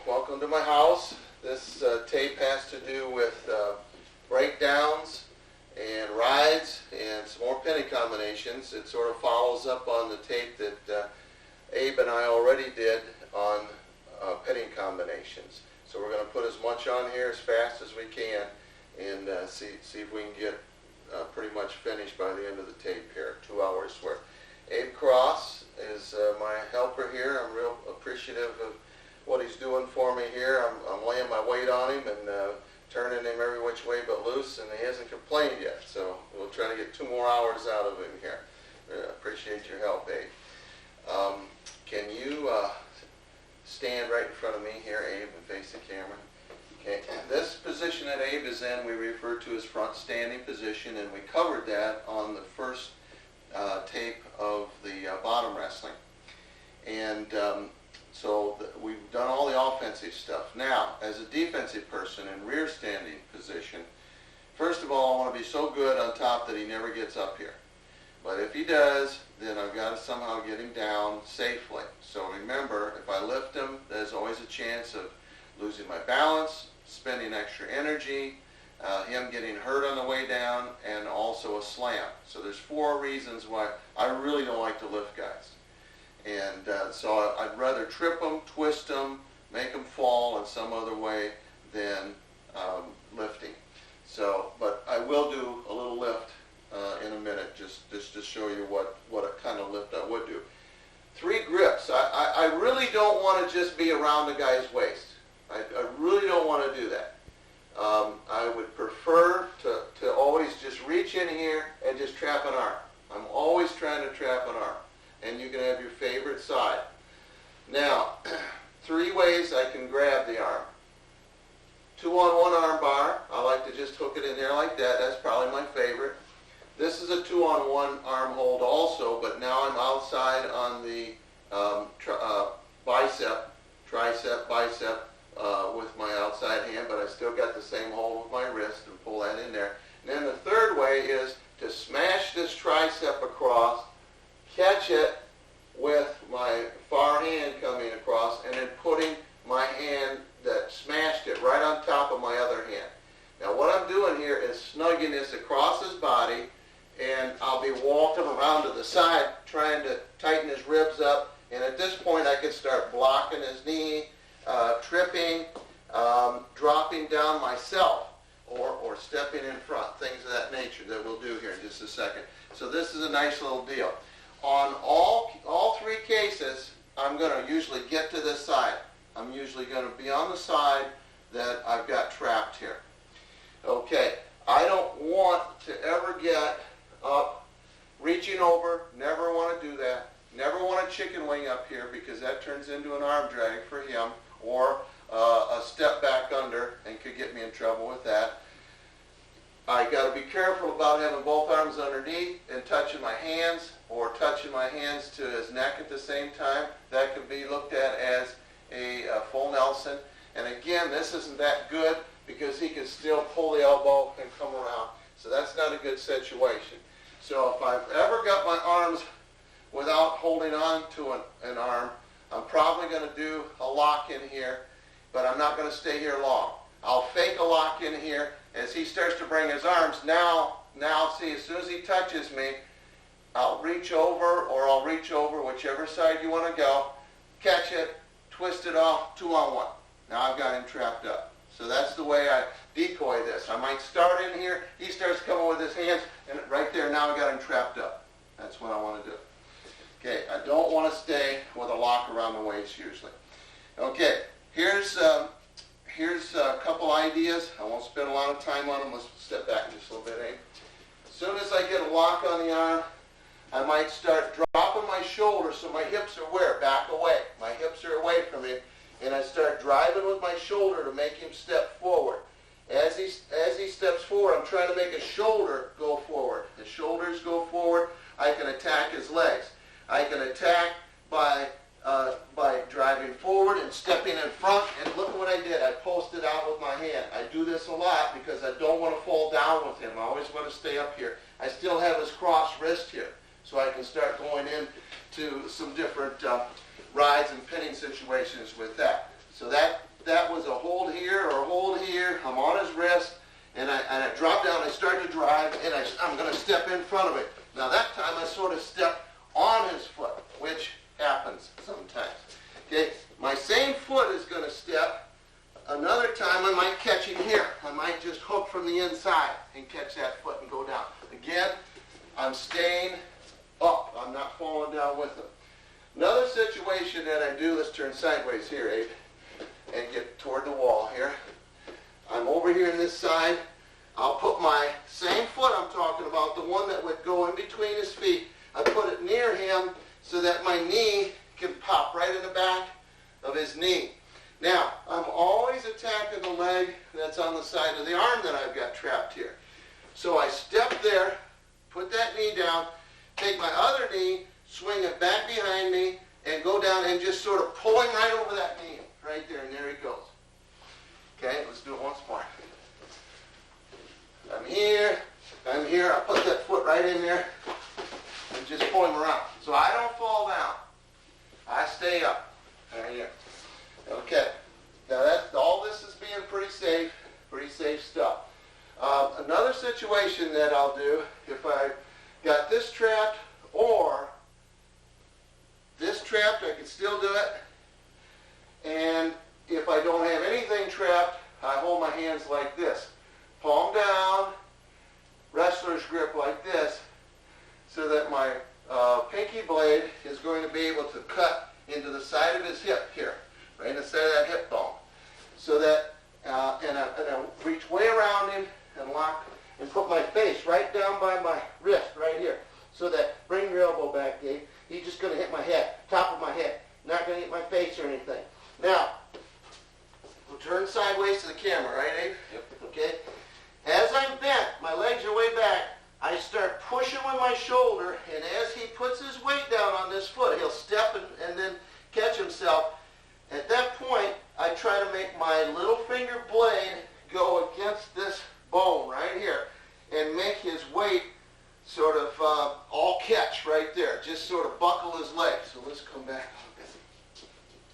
Welcome to my house. This tape has to do with breakdowns and rides and some more penny combinations. It sort of follows up on the tape that Abe and I already did on penny combinations. So we're going to put as much on here as fast as we can and see if we can get pretty much finished by the end of the tape here, 2 hours worth. Abe Cross is my helper here. I'm real appreciative of what he's doing for me here. I'm laying my weight on him and turning him every which way but loose, and he hasn't complained yet. So we'll try to get 2 more hours out of him here. Appreciate your help, Abe. Can you stand right in front of me here, Abe, and face the camera? Okay. This position that Abe is in we refer to as front standing position, and we covered that on the first tape of the bottom wrestling. And so we've done all the offensive stuff. Now, as a defensive person in rear standing position, first of all, I want to be so good on top that he never gets up here. But if he does, then I've got to somehow get him down safely. So remember, if I lift him, there's always a chance of losing my balance, spending extra energy, him getting hurt on the way down, and also a slam. So there's 4 reasons why I really don't like to lift guys. And so I'd rather trip them, twist them, make them fall in some other way than lifting. So, but I will do a little lift in a minute, just to show you what kind of lift I would do. 3 grips. I really don't want to just be around the guy's waist. I really don't want to do that. I would prefer to always just reach in here and just trap an arm. I'm always trying to trap an arm. And you can have your favorite side. Now, 3 ways I can grab the arm. 2-on-1 arm bar. I like to just hook it in there like that. That's probably my favorite. This is a 2-on-1 arm hold also, but now I'm outside on the tricep, bicep with my outside hand, but I still got the same hold with my wrist and pull that in there. And then the 3rd way is to smash this tricep across, catch it with my far hand coming across, and then putting my hand that smashed it right on top of my other hand. Now what I'm doing here is snugging this across his body, and I'll be walking around to the side trying to tighten his ribs up, and at this point I can start blocking his knee, tripping, dropping down myself, or stepping in front, things of that nature that we'll do here in just a second. So this is a nice little deal. On all 3 cases, I'm going to usually get to this side. I'm usually going to be on the side that I've got trapped here. Okay, I don't want to ever get up, reaching over, never want to do that. Never want a chicken wing up here because that turns into an arm drag for him, or a step back under and could get me in trouble with that. I got to be careful about having both arms underneath and touching my hands, or touching my hands to his neck at the same time. That could be looked at as a full Nelson. And again, this isn't that good because he can still pull the elbow and come around. So that's not a good situation. So if I've ever got my arms without holding on to an arm, I'm probably going to do a lock in here, but I'm not going to stay here long. I'll fake a lock in here. As he starts to bring his arms, now see, as soon as he touches me, I'll reach over, or I'll reach over, whichever side you want to go, catch it, twist it off, 2-on-1. Now I've got him trapped up. So that's the way I decoy this. I might start in here, he starts coming with his hands, and right there, now I've got him trapped up. That's what I want to do. Okay, I don't want to stay with a lock around the waist usually. Okay, here's a couple ideas. I won't spend a lot of time on them. Let's step back just a little bit, Abe. As soon as I get a lock on the arm, I might start dropping my shoulders so my hips are back away. My hips are away from him, and I start driving with my shoulder to make him step forward. As he steps forward, I'm trying to make his shoulder go forward. His shoulders go forward. I can attack his legs. I can attack by driving forward and stepping in front, and look at what I did. I posted out with my hand. I do this a lot because I don't want to fall down with him. I always want to stay up here. I still have his cross wrist here, so I can start going into some different rides and pinning situations with that. So that step in front of it. Now that time I sort of step on his foot, which happens sometimes. Okay, my same foot is going to step. Another time I might catch him here. I might just hook from the inside and catch that foot and go down. Again, I'm staying up. I'm not falling down with him. Another situation that I do, let's turn sideways here, Abe, and get toward the wall here. I'm over here on this side. I'll put my same foot I'm talking about, the one that would go in between his feet. I put it near him so that my knee can pop right in the back of his knee. Now, I'm always attacking the leg that's on the side of the arm that I've got trapped here. So I step there, put that knee down, take my other knee, swing it back behind me, and go down and just sort of pull him right over that knee, right there, and there he goes. Okay, let's do it once more. I'm here, I put that foot right in there, and just pull him around. So I don't fall down. I stay up, right here. Okay, now all this is being pretty safe stuff. Another situation that I'll do, if I got this trapped or this trapped, I can still do it. And if I don't have anything trapped, I hold my hands like this. Palm down, wrestler's grip like this, so that my pinky blade is going to be able to cut into the side of his hip here, right in the center of that hip bone. So that, and I reach way around him and lock and put my face right down by my wrist right here. So that, bring your elbow back, Dave. He's just going to hit my head, top of my head. Not going to hit my face or anything. Now, we'll turn sideways to the camera, right, Abe? Yep. Okay. As I'm bent, my legs are way back, I start pushing with my shoulder, and as he puts his weight down on this foot, he'll step and then catch himself. At that point, I try to make my little finger blade go against this bone right here and make his weight sort of all catch right there. Just sort of buckle his legs. So let's come back a little bit.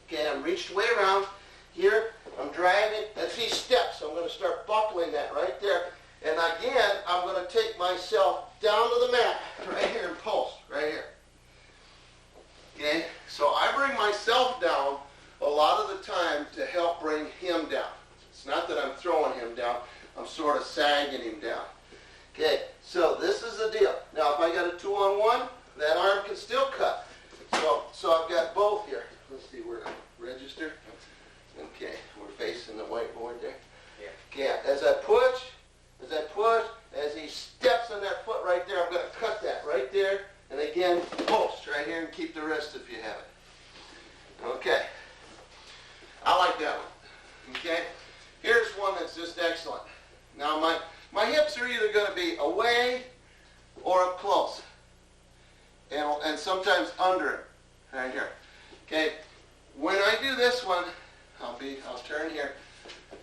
Okay, I'm reached way around. Here, I'm dragging. As he steps, I'm going to start buckling that right there. And again, I'm going to take myself down to the mat right here and post right here. Okay, so I bring myself down a lot of the time to help bring him down. It's not that I'm throwing him down. I'm sort of sagging him down. Okay, so this is the deal. Now, if I got a 2-on-1, that arm can still cut. So I've got both here. Let's see where to register. Okay, we're facing the whiteboard there. Yeah. Okay, as I push, as he steps on that foot right there, I'm going to cut that right there. And again, post right here and keep the wrist if you have it. Okay. I like that one. Okay. Here's one that's just excellent. Now my hips are either going to be away or up close. And sometimes under it. Right here. Okay. When I do this one, I'll turn here.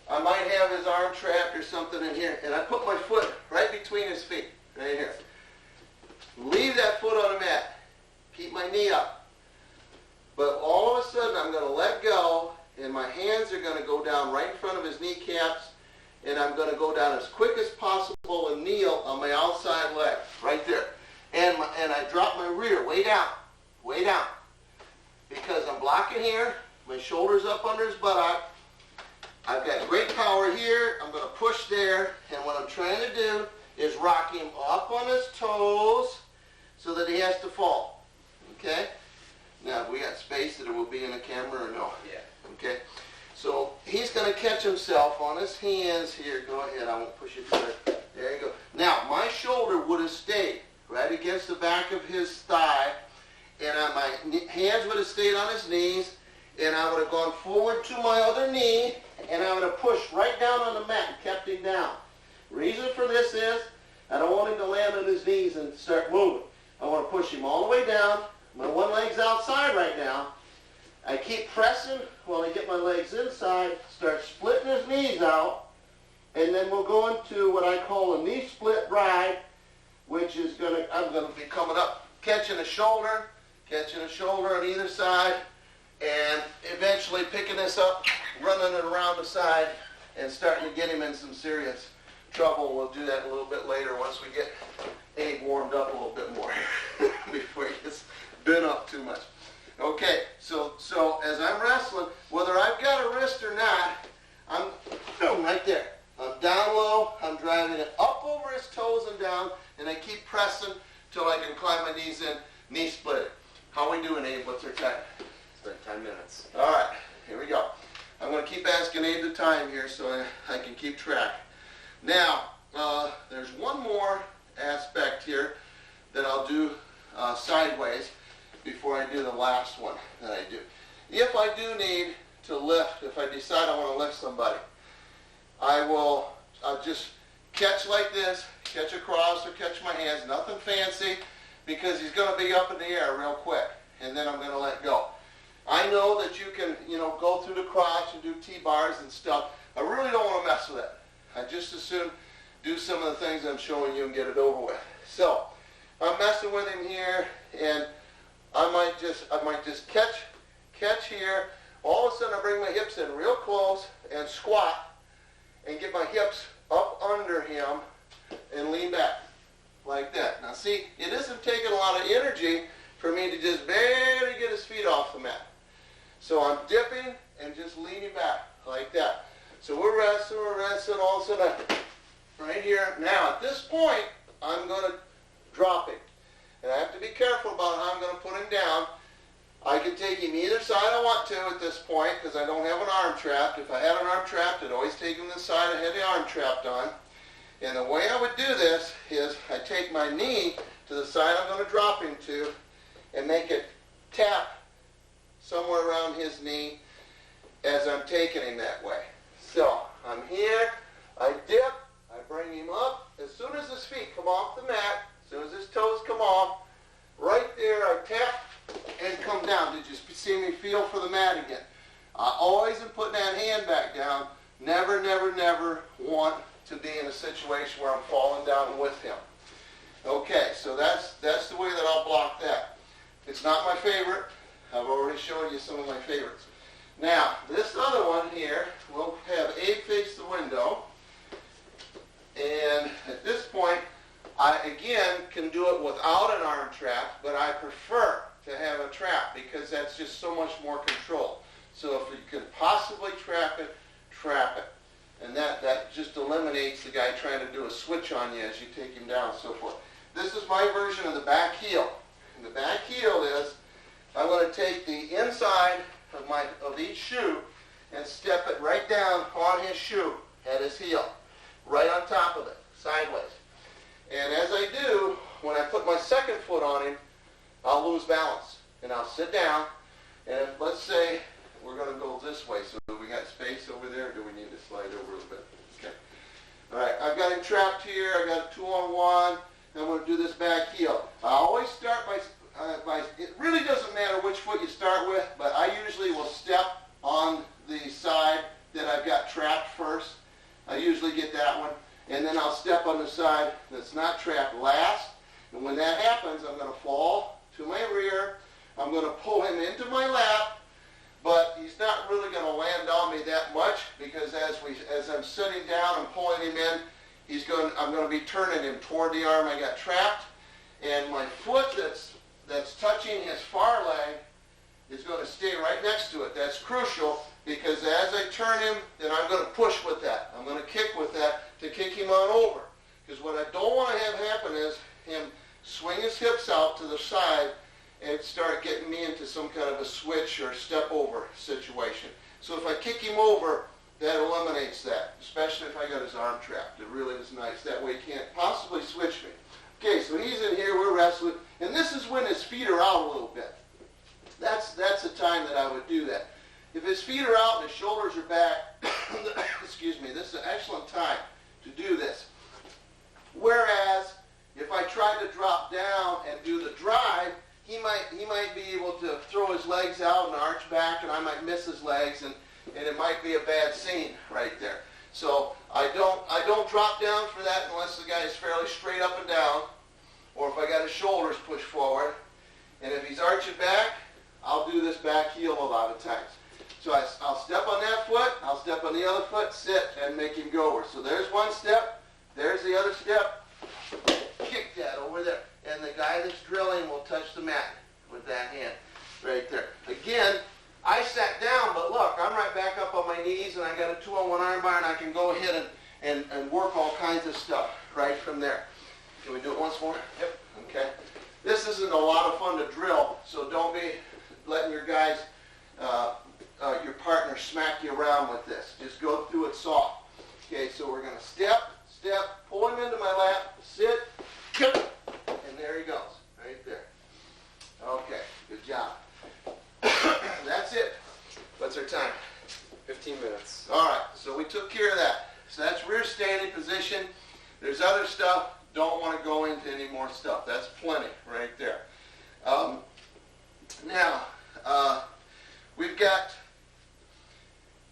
I might have his arm trapped or something in here, and I put my foot right between his feet, right here. Leave that foot on the mat. Keep my knee up. But all of a sudden, I'm going to let go, and my hands are going to go down right in front of his kneecaps, and I'm going to go down as quick as possible and kneel on my outside leg, right there. And I drop my rear way down, because I'm blocking here. My shoulder's up under his buttock. I've got great power here. I'm going to push there. And what I'm trying to do is rock him up on his toes so that he has to fall. Okay? Now, have we got space that it will be in the camera or no? Yeah. Okay? So he's going to catch himself on his hands here. Go ahead. I won't push it further. There you go. Now, my shoulder would have stayed right against the back of his thigh. And my hands would have stayed on his knees. And I would have gone forward to my other knee, and I would have pushed right down on the mat and kept him down. Reason for this is I don't want him to land on his knees and start moving. I want to push him all the way down. My one leg's outside right now. I keep pressing while I get my legs inside, start splitting his knees out, and then we'll go into what I call a knee split ride, which is I'm going to be coming up, catching a shoulder on either side, and eventually picking this up, running it around the side, and starting to get him in some serious trouble. We'll do that a little bit later once we get Abe warmed up a little bit more before he gets bent up too much. Okay, so as I'm wrestling, whether I've got a wrist or not, I'm right there. I'm down low, I'm driving it up over his toes and down, and I keep pressing till I can climb my knees in, knee split. How are we doing, Abe? What's our time? It's been 10 minutes. All right, here we go. I'm going to keep asking Abe the time here so I can keep track. Now, there's one more aspect here that I'll do sideways before I do the last one that I do. If I do need to lift, if I decide I want to lift somebody, I'll just catch like this, catch across or catch my hands, nothing fancy, because he's going to be up in the air real quick, and then I'm going to let go. I know that you can, go through the crotch and do T-bars and stuff. I really don't want to mess with it. I just as soon do some of the things I'm showing you and get it over with. So, I'm messing with him here, and I might just catch here. All of a sudden I bring my hips in real close and squat and get my hips up under him and lean back like that. Now see, it isn't taking a lot of energy for me to just barely get his feet off the mat. So I'm dipping and just leaning back like that. So we're resting, all of a sudden right here. Now at this point, I'm going to drop him. And I have to be careful about how I'm going to put him down. I can take him either side I want to at this point because I don't have an arm trapped. If I had an arm trapped, I'd always take him this side I had the arm trapped on. And the way I would do this is I take my knee to the side I'm going to drop him to and make it tap somewhere around his knee as I'm taking him that way. So I'm here, I dip, I bring him up. As soon as his feet come off the mat, as soon as his toes come off, right there I tap and come down. Did you see me feel for the mat again? I always am putting that hand back down. Never, never, never want to be in a situation where I'm falling down with him. Okay, so that's the way that I'll block that. It's not my favorite. I've already shown you some of my favorites. Now, this other one here, we'll have Abe face the window. And at this point, I, again, can do it without an arm trap, but I prefer to have a trap because that's just so much more control. So if you can possibly trap it, trap it. And that just eliminates the guy trying to do a switch on you as you take him down and so forth. This is my version of the back heel. And the back heel is, I'm going to take the inside of each shoe and step it right down on his shoe at his heel, right on top of it, sideways. And as I do, when I put my second foot on him, I'll lose balance. And I'll sit down, and if, let's say we're going to go this way, so we got space over there, or do we need to slide over a little bit? Okay. All right, I've got him trapped here. I got a 2-on-1. I'm going to do this back heel. I always start by it really doesn't matter which foot you start with, but I usually will step on the side that I've got trapped first. I usually get that one. And then I'll step on the side that's not trapped last. And when that happens, I'm going to fall to my rear. I'm going to pull him into my lap, but he's not really going to land on me that much because as I'm sitting down and pulling him in, I'm going to be turning him toward the arm I got trapped, and my foot that's touching his far leg is going to stay right next to it. That's crucial because as I turn him, then I'm going to push with that. I'm going to kick with that to kick him on over. Because what I don't want to have happen is him swing his hips out to the side and start getting me into some kind of a switch or step over situation. So if I kick him over, that eliminates that, especially if I got his arm trapped. It really is nice. That way he can't possibly switch me. Okay, so he's in here, we're wrestling, and this is when his feet are out a little bit. That's the time that I would do that. If his feet are out and his shoulders are back, excuse me, this is an excellent time to do this. Whereas, if I tried to drop down and do the drive, he might be able to throw his legs out and arch back, and I might miss his legs, and it might be a bad scene right there. So I don't drop down for that unless the guy is fairly straight up and down, or if I got his shoulders pushed forward. And if he's arching back, I'll do this back heel a lot of times. So I'll step on that foot, I'll step on the other foot, sit, and make him go over. So there's one step. There's the other step. Kick that over there. And the guy that's drilling will touch the mat with that hand right there. Again, I sat down, but look, I'm right back up on my knees, and I got a 2-on-1 arm bar, and I can go ahead and work all kinds of stuff right from there. Can we do it once more? Yep. Okay. This isn't a lot of fun to drill, so don't be letting your guys, your partner smack you around with this. Just go through it soft. Okay, so we're going to step, pull him into my lap, sit, and there he goes, right there. Okay, good job. That's it. What's our time? 15 minutes. All right, so we took care of that. So that's rear standing position. There's other stuff. Don't want to go into any more stuff. That's plenty right there. Now, we've got,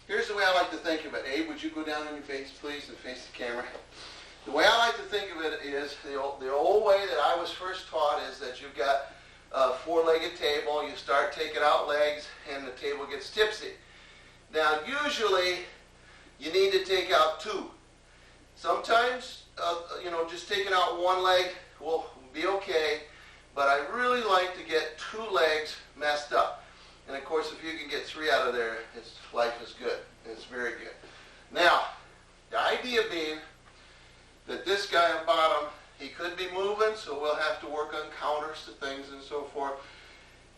here's the way I like to think of it. Abe, would you go down on your face, please, and face the camera? The way I like to think of it is, the old way that I was first taught is that you've got a 4-legged table. You start taking out legs, and the table gets tipsy. Now, usually, you need to take out 2. Sometimes, just taking out 1 leg will be okay, but I really like to get 2 legs messed up. And of course, if you can get 3 out of there, life is good. It's very good. Now, the idea being that this guy on bottom, he could be moving, so we'll have to work on counters to things and so forth.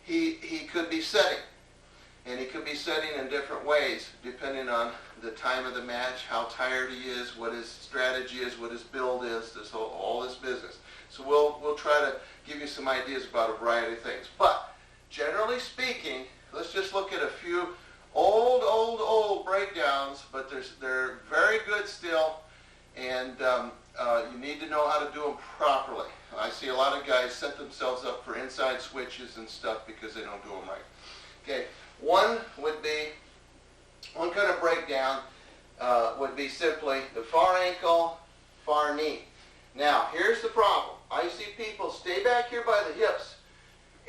He could be setting. And he could be setting in different ways, depending on the time of the match, how tired he is, what his strategy is, what his build is, all this business. So we'll try to give you some ideas about a variety of things. But generally speaking, let's just look at a few old breakdowns, but they're very good still, and you need to know how to do them properly. I see a lot of guys set themselves up for inside switches and stuff because they don't do them right. Okay. One kind of breakdown would be simply the far ankle, far knee. Now, here's the problem. I see people stay back here by the hips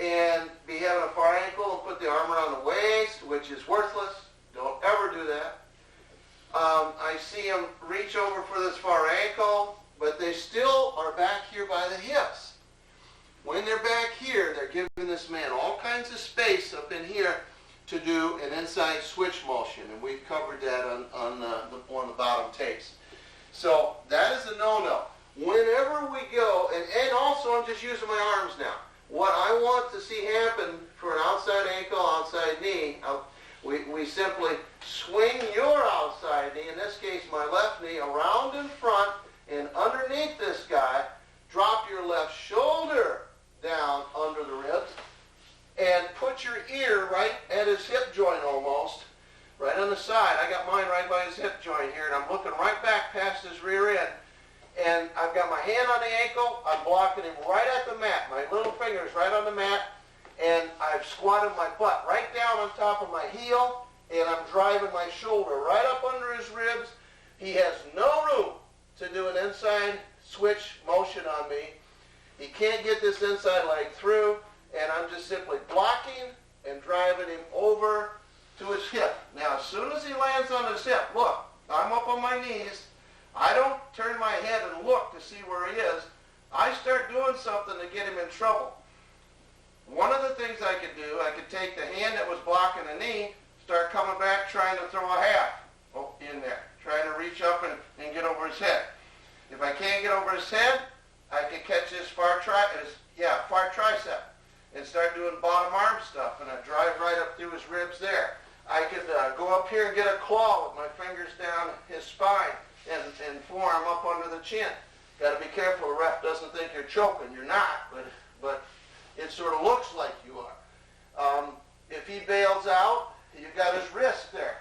and be having a far ankle and put the arm around the waist, which is worthless. Don't ever do that. I see them reach over for this far ankle, but they still are back here by the hips. When they're back here, they're giving this man all kinds of space up in here to do an inside switch motion, and we've covered that on one of the bottom tapes. So that is a no-no. Whenever we go, and also I'm just using my arms now. What I want to see happen for an outside ankle, outside knee, we simply swing your outside knee, in this case my left knee, around in front and underneath this guy. Drop your left shoulder down under the ribs, and put your ear right at his hip joint almost, right on the side. I got mine right by his hip joint here, and I'm looking right back past his rear end. And I've got my hand on the ankle. I'm blocking him right at the mat. My little finger's right on the mat, and I've squatted my butt right down on top of my heel, and I'm driving my shoulder right up under his ribs. He has no room to do an inside switch motion on me. He can't get this inside leg through, and I'm just simply blocking and driving him over to his hip. Now, as soon as he lands on his hip, look, I'm up on my knees. I don't turn my head and look to see where he is. I start doing something to get him in trouble. One of the things I could do, I could take the hand that was blocking the knee, start coming back trying to throw a half in there, trying to reach up and get over his head. If I can't get over his head, I could catch his far tricep and start doing bottom arm stuff, and I'd drive right up through his ribs there. I could go up here and get a claw with my fingers down his spine and forearm up under the chin. Got to be careful the ref doesn't think you're choking. You're not, but it sort of looks like you are. If he bails out, you've got his wrist there.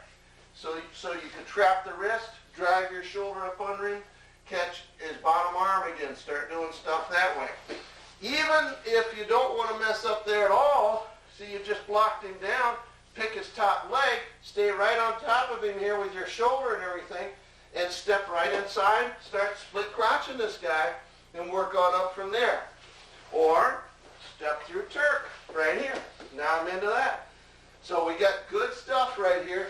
So you can trap the wrist, drive your shoulder up under him, catch his bottom arm again, start doing stuff that way. Even if you don't want to mess up there at all, see you just blocked him down, pick his top leg, stay right on top of him here with your shoulder and everything, and step right inside, start split crotching this guy, and work on up from there. Or step through Turk right here. Now I'm into that. So we got good stuff right here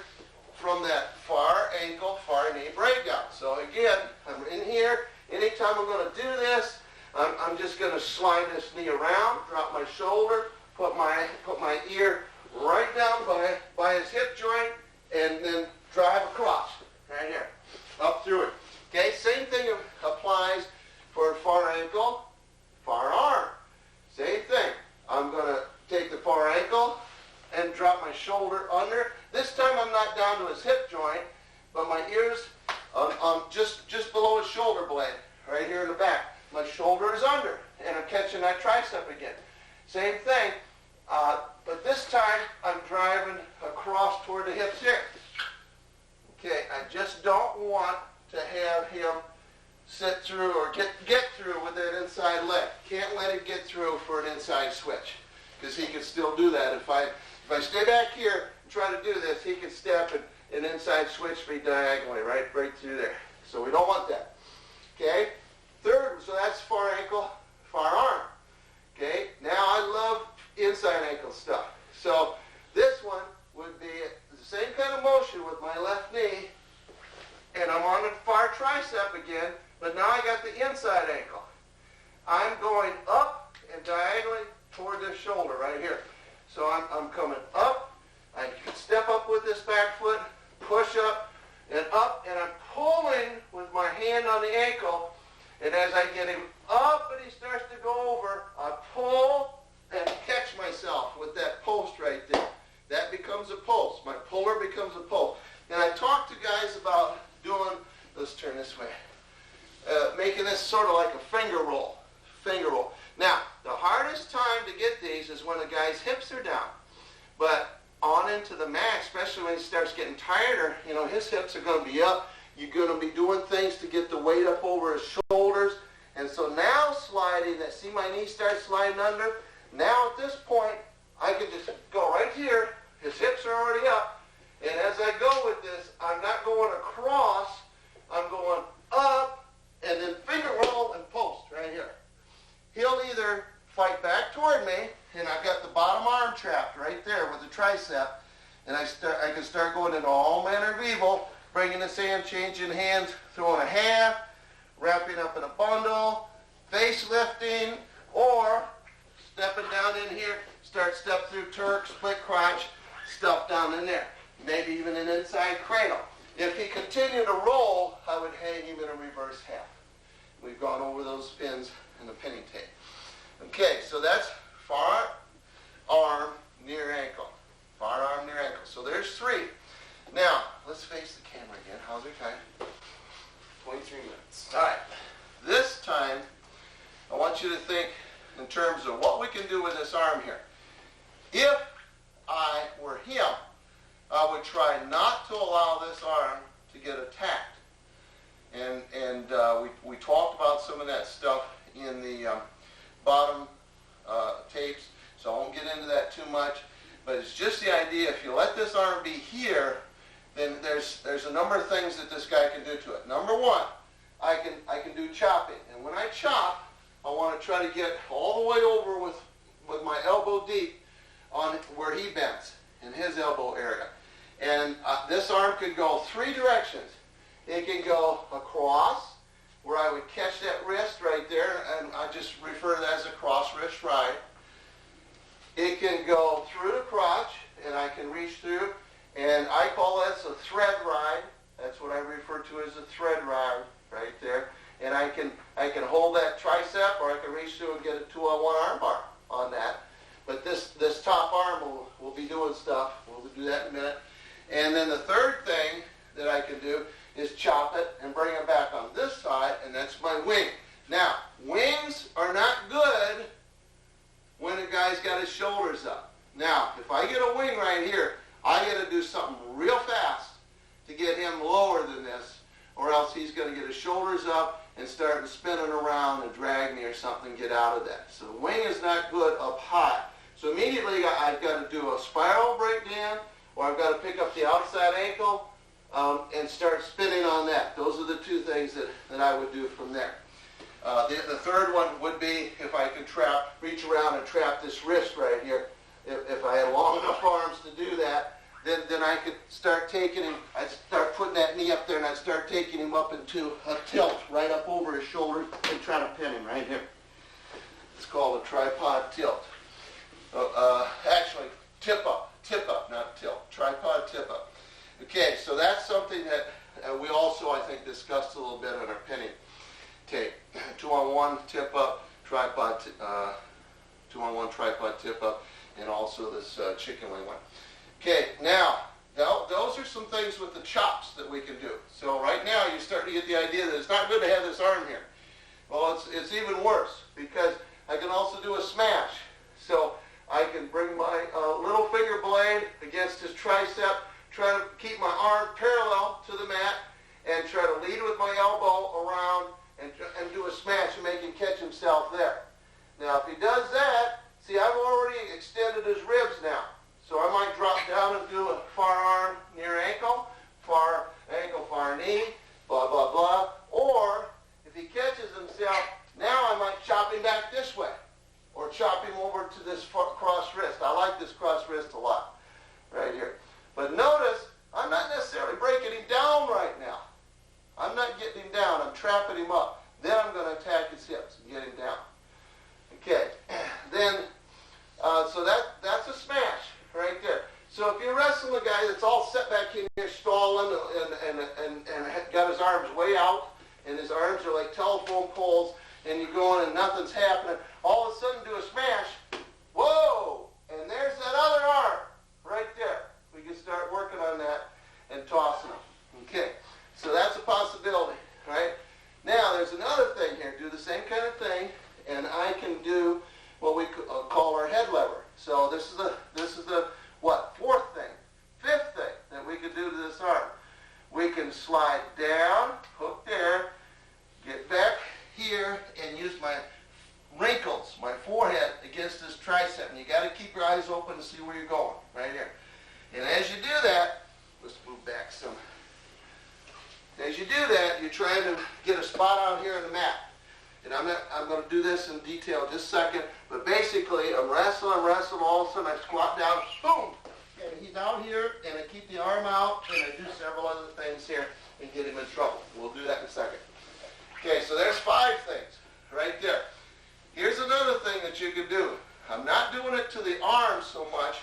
from that far ankle, far knee breakdown. So again, I'm in here, and time I'm going to do this, I'm just going to slide this knee around, drop my shoulder, put my ear right down by his hip joint, and then drive across, right here, up through it. Okay, same thing applies for far ankle, far arm. Same thing. I'm going to take the far ankle and drop my shoulder under. This time I'm not down to his hip joint, but my ear's just below his shoulder blade, right here in the back. My shoulder is under, and I'm catching that tricep again. Same thing, but this time I'm driving across toward the hips here. Okay, I just don't want to have him sit through or get through with that inside leg. Can't let him get through for an inside switch, because he can still do that. If I stay back here and try to do this, he can step and inside switch me diagonally right through there. So we don't want that. Okay? Third, so that's far ankle, far arm. Okay? Now I love inside ankle stuff. So this one would be the same kind of motion with my left knee, and I'm on the far tricep again, but now I got the inside ankle. I'm going up and diagonally toward this shoulder right here. So I'm coming up. I can step up with this back foot, push up, and I'm pulling with my hand on the ankle, and as I get him up and he starts to go over, I pull and catch myself with that post right there. That becomes a post. My puller becomes a post. And I talk to guys about doing, let's turn this way, making this sort of like a finger roll. Now, the hardest time to get these is when a guy's hips are down. But on into the mat, especially when he starts getting tireder, his hips are going to be up. You're going to be doing things to get the weight up over his shoulders. And so now sliding, see my knee start sliding under. Now at this point, I can just go right here. His hips are already up. And as I go with this, I'm not going across. I'm going up and then finger roll and post right here. He'll either fight back toward me, and I've got the bottom arm trapped right there with the tricep, and I can start going into all manner of evil, bringing this hand, changing hands, throwing a half, wrapping up in a bundle, face lifting, or stepping down in here, step through Turk, split crotch, stuff down in there. Maybe even an inside cradle. If he continued to roll, I would hang him in a reverse half. We've gone over those spins and the pinning tape. Okay, so that's far arm, near ankle. Far arm, near ankle. So there's three. Now, let's face the camera again. How's your time? 23 minutes. All right. This time, I want you to think in terms of what we can do with this arm here. If I were him, I would try not to allow this arm to get attacked. And we talked about some of that stuff in the bottom tapes, so I won't get into that too much. But it's just the idea, if you let this arm be here, then there's a number of things that this guy can do to it. Number one, I can do chopping. And when I chop, I want to try to get all the way over with my elbow deep on where he bends, in his elbow area. And this arm can go three directions. It can go across, where I would catch that wrist right there, and I just refer to that as a cross wrist ride. It can go through the crotch, and I can reach through, and I call that a thread ride. That's what I refer to as a thread ride right there. And I can hold that tricep, or I can reach through and get a 2-on-1 arm bar on that. But this top arm will be doing stuff. We'll do that in a minute. And then the third thing that I can do is chop it and bring it back on this side, and that's my wing. Now, wings are not good when a guy's got his shoulders up. Now, if I get a wing right here, I got to do something real fast to get him lower than this, or else he's going to get his shoulders up and start spinning around and drag me or something, get out of that. So the wing is not good up high. So immediately I've got to do a spiral breakdown, or I've got to pick up the outside ankle and start spinning on that. Those are the two things that I would do from there. The third one would be if I could reach around and trap this wrist right here. If I had long enough arms to do that, then I could start taking him, I'd start putting that knee up there and I'd start taking him up into a tilt right up over his shoulder and trying to pin him right here. It's called a tripod tilt. Actually, tip up, not tilt. Tripod tip up. Okay, so that's something that we also, I think, discussed a little bit on our pinning tape. 2-on-1 tip up, tripod, 2-on-1 tripod tip up, and also this chicken wing one. Okay, now those are some things with the chops that we can do. So right now you're starting to get the idea that it's not good to have this arm here. Well, it's even worse because I can also do a smash. So I can bring my little finger blade against his tricep, try to keep my arm parallel to the mat, and try to lead with my elbow around and do a smash and make him catch himself there. Now, if he does that, see, I've already extended his ribs now. So I might drop down and do a far arm near ankle, far ankle, far knee, blah, blah, blah. Or, if he catches himself, now I might chop him back this way. Or chop him over to this cross wrist. I like this cross wrist a lot, right here. But notice, I'm not necessarily breaking him down right now. I'm not getting him down. I'm trapping him up. Then I'm going to attack his hips and get him down. Okay. Then, so that's a smash right there. So if you're wrestling a guy that's all set back in here stalling and got his arms way out, and his arms are like telephone poles, and you're going and nothing's happening, all of a sudden do a smash, whoa, and there's that other arm right there. We can start working on that and tossing them. Okay, so that's a possibility, right? Now, there's another thing here. Do the same kind of thing, and I can do what we call our head lever. So this is the what? Fourth thing. Fifth thing that we could do to this arm. We can slide down, hook there, get back here, and use my wrinkles, my forehead, against this tricep. And you got to keep your eyes open to see where you're going, right here. And as you do that, let's move back some. As you do that, you're trying to get a spot out here on the mat. And I'm going to do this in detail in just a second. But basically, I'm wrestling, all of a sudden I squat down, boom! And he's out here, and I keep the arm out, and I do several other things here and get him in trouble. We'll do that in a second. Okay, so there's 5 things right there. Here's another thing that you can do. I'm not doing it to the arm so much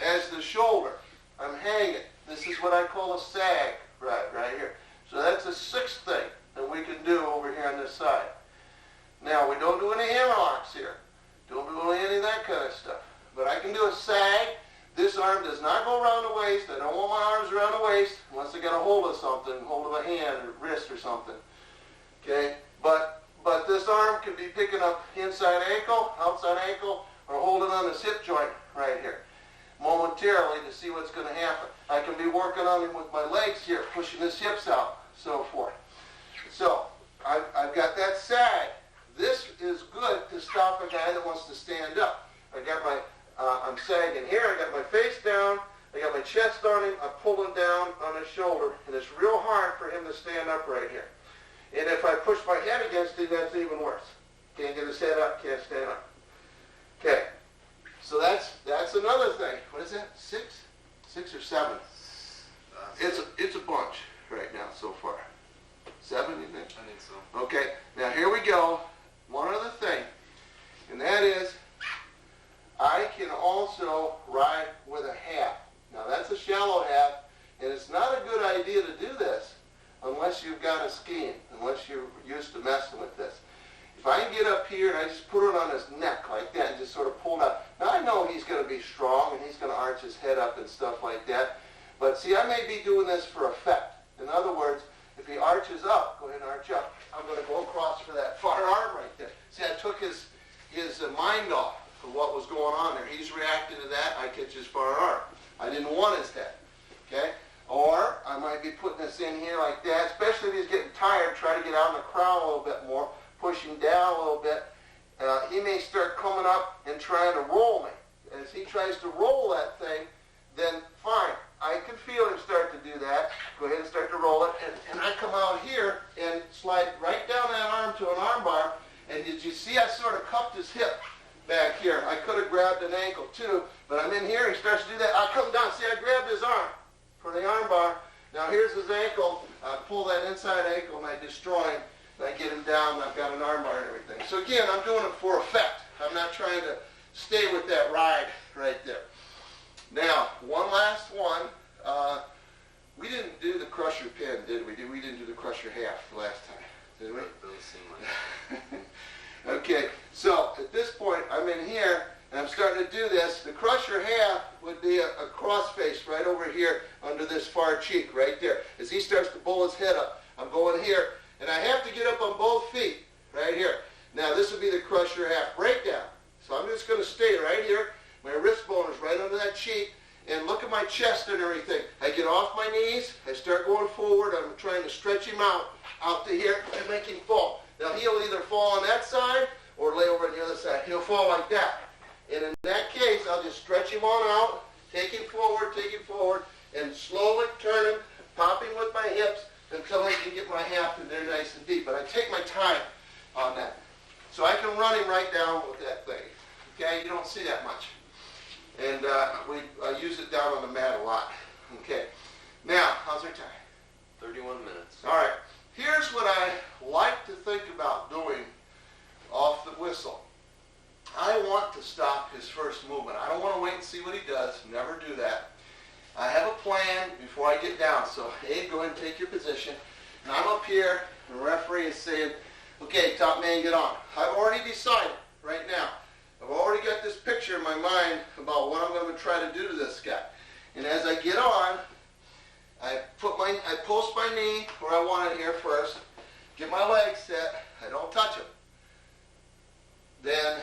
as the shoulder. I'm hanging. This is what I call a sag right here. So that's the 6th thing that we can do over here on this side. Now, we don't do any hammerlocks here. Don't do any of that kind of stuff. But I can do a sag. This arm does not go around the waist. I don't want my arms around the waist unless I got a hold of something, hold of a hand or wrist or something. Okay? But this arm can be picking up inside ankle, outside ankle, or holding on this hip joint right here momentarily to see what's going to happen. I can be working on him with my legs here, pushing his hips out, so forth. So, I've got that sag. This is good to stop a guy that wants to stand up. I got my, I'm sagging here, I got my face down, I got my chest on him, I'm pulling down on his shoulder, and it's real hard for him to stand up right here. And if I push my head against him, that's even worse. Can't get his head up, can't stand up. Okay, so that's another thing. What is that, 6? 6 or 7? It's a bunch right now so far. 7, you think? I think so. Okay, now here we go. One other thing, and that is I can also ride with a hat. Now that's a shallow hat, and it's not a good idea to do this unless you've got a scheme, unless you're used to messing with this. If I can get up here and I just put it on his neck like that and just sort of pull it out. Now I know he's going to be strong and he's going to arch his head up and stuff like that. But see, I may be doing this for effect. In other words, if he arches up, go ahead and arch up. I'm going to go across for that far arm right there. See, I took his mind off of what was going on there. He's reacting to that. I catch his far arm. I didn't want his head. Okay? Or I might be putting this in here like that, especially if he's getting tired, try to get out in the crowd a little bit more, push him down a little bit. He may start coming up and trying to roll me. As he tries to roll that thing, then fine. I can feel him start to do that. Go ahead and start to roll it. And I come out here and slide right down that arm to an arm bar. And did you see I sort of cupped his hip back here? I could have grabbed an ankle too, but I'm in here. He starts to do that. I come down. See, I grabbed his arm. pull that inside ankle and I destroy him, and I get him down, and I've got an arm bar and everything. So again, I'm doing it for effect. I'm not trying to stay with that ride right there. Now, one last one. We didn't do the crusher pin, did we? We didn't do the crusher half the last time, did we? Those seem like Okay, so at this point, I'm in here, and I'm starting to do this. The crusher half would be a cross face right over here under this far cheek right there. As he starts to pull his head up, I'm going here, and I have to get up on both feet right here. Now, this would be the crusher half breakdown. So I'm just going to stay right here. My wrist bone is right under that cheek. And look at my chest and everything. I get off my knees. I start going forward. I'm trying to stretch him out to here, and make him fall. Now, he'll either fall on that side or lay over on the other side. He'll fall like that. And in that case, I'll just stretch him on out, take him forward, and slowly turn him, pop him with my hips until I can get my half in there nice and deep. But I take my time on that. So I can run him right down with that thing. Okay, you don't see that much. And I use it down on the mat a lot. Okay. Now, how's our time? 31 minutes. All right. Here's what I like to think about doing off the whistle. I want to stop his first movement. I don't want to wait and see what he does. Never do that. I have a plan before I get down. So, Abe, go ahead and take your position. And I'm up here, and the referee is saying, okay, top man, get on. I've already decided right now. I've already got this picture in my mind about what I'm going to try to do to this guy. And as I get on, I post my knee where I want it here first, get my legs set, I don't touch them. Then,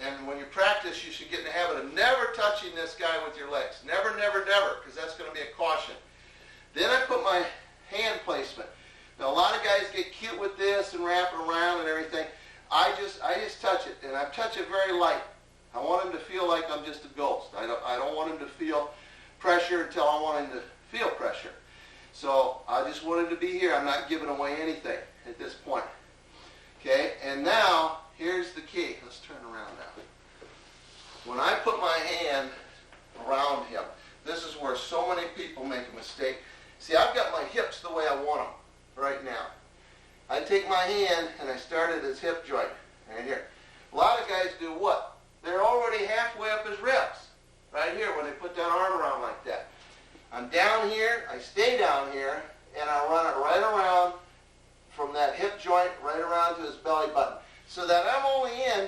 and when you practice, you should get in the habit of never touching this guy with your legs. Never, never, never, because that's going to be a caution. Then I put my hand placement. Now, a lot of guys get cute with this and wrap it around and everything. I just touch it, and I touch it very light. I want him to feel like I'm just a ghost. I don't want him to feel pressure until I want him to feel pressure. So I just want him to be here. I'm not giving away anything at this point. Okay, and now here's the key. Let's turn around now. When I put my hand around him, this is where so many people make a mistake. See, I've got my hips the way I want them right now. I take my hand and I start at his hip joint, right here. A lot of guys do what? They're already halfway up his ribs, right here, when they put that arm around like that. I'm down here, I stay down here, and I run it right around from that hip joint right around to his belly button. So that I'm only in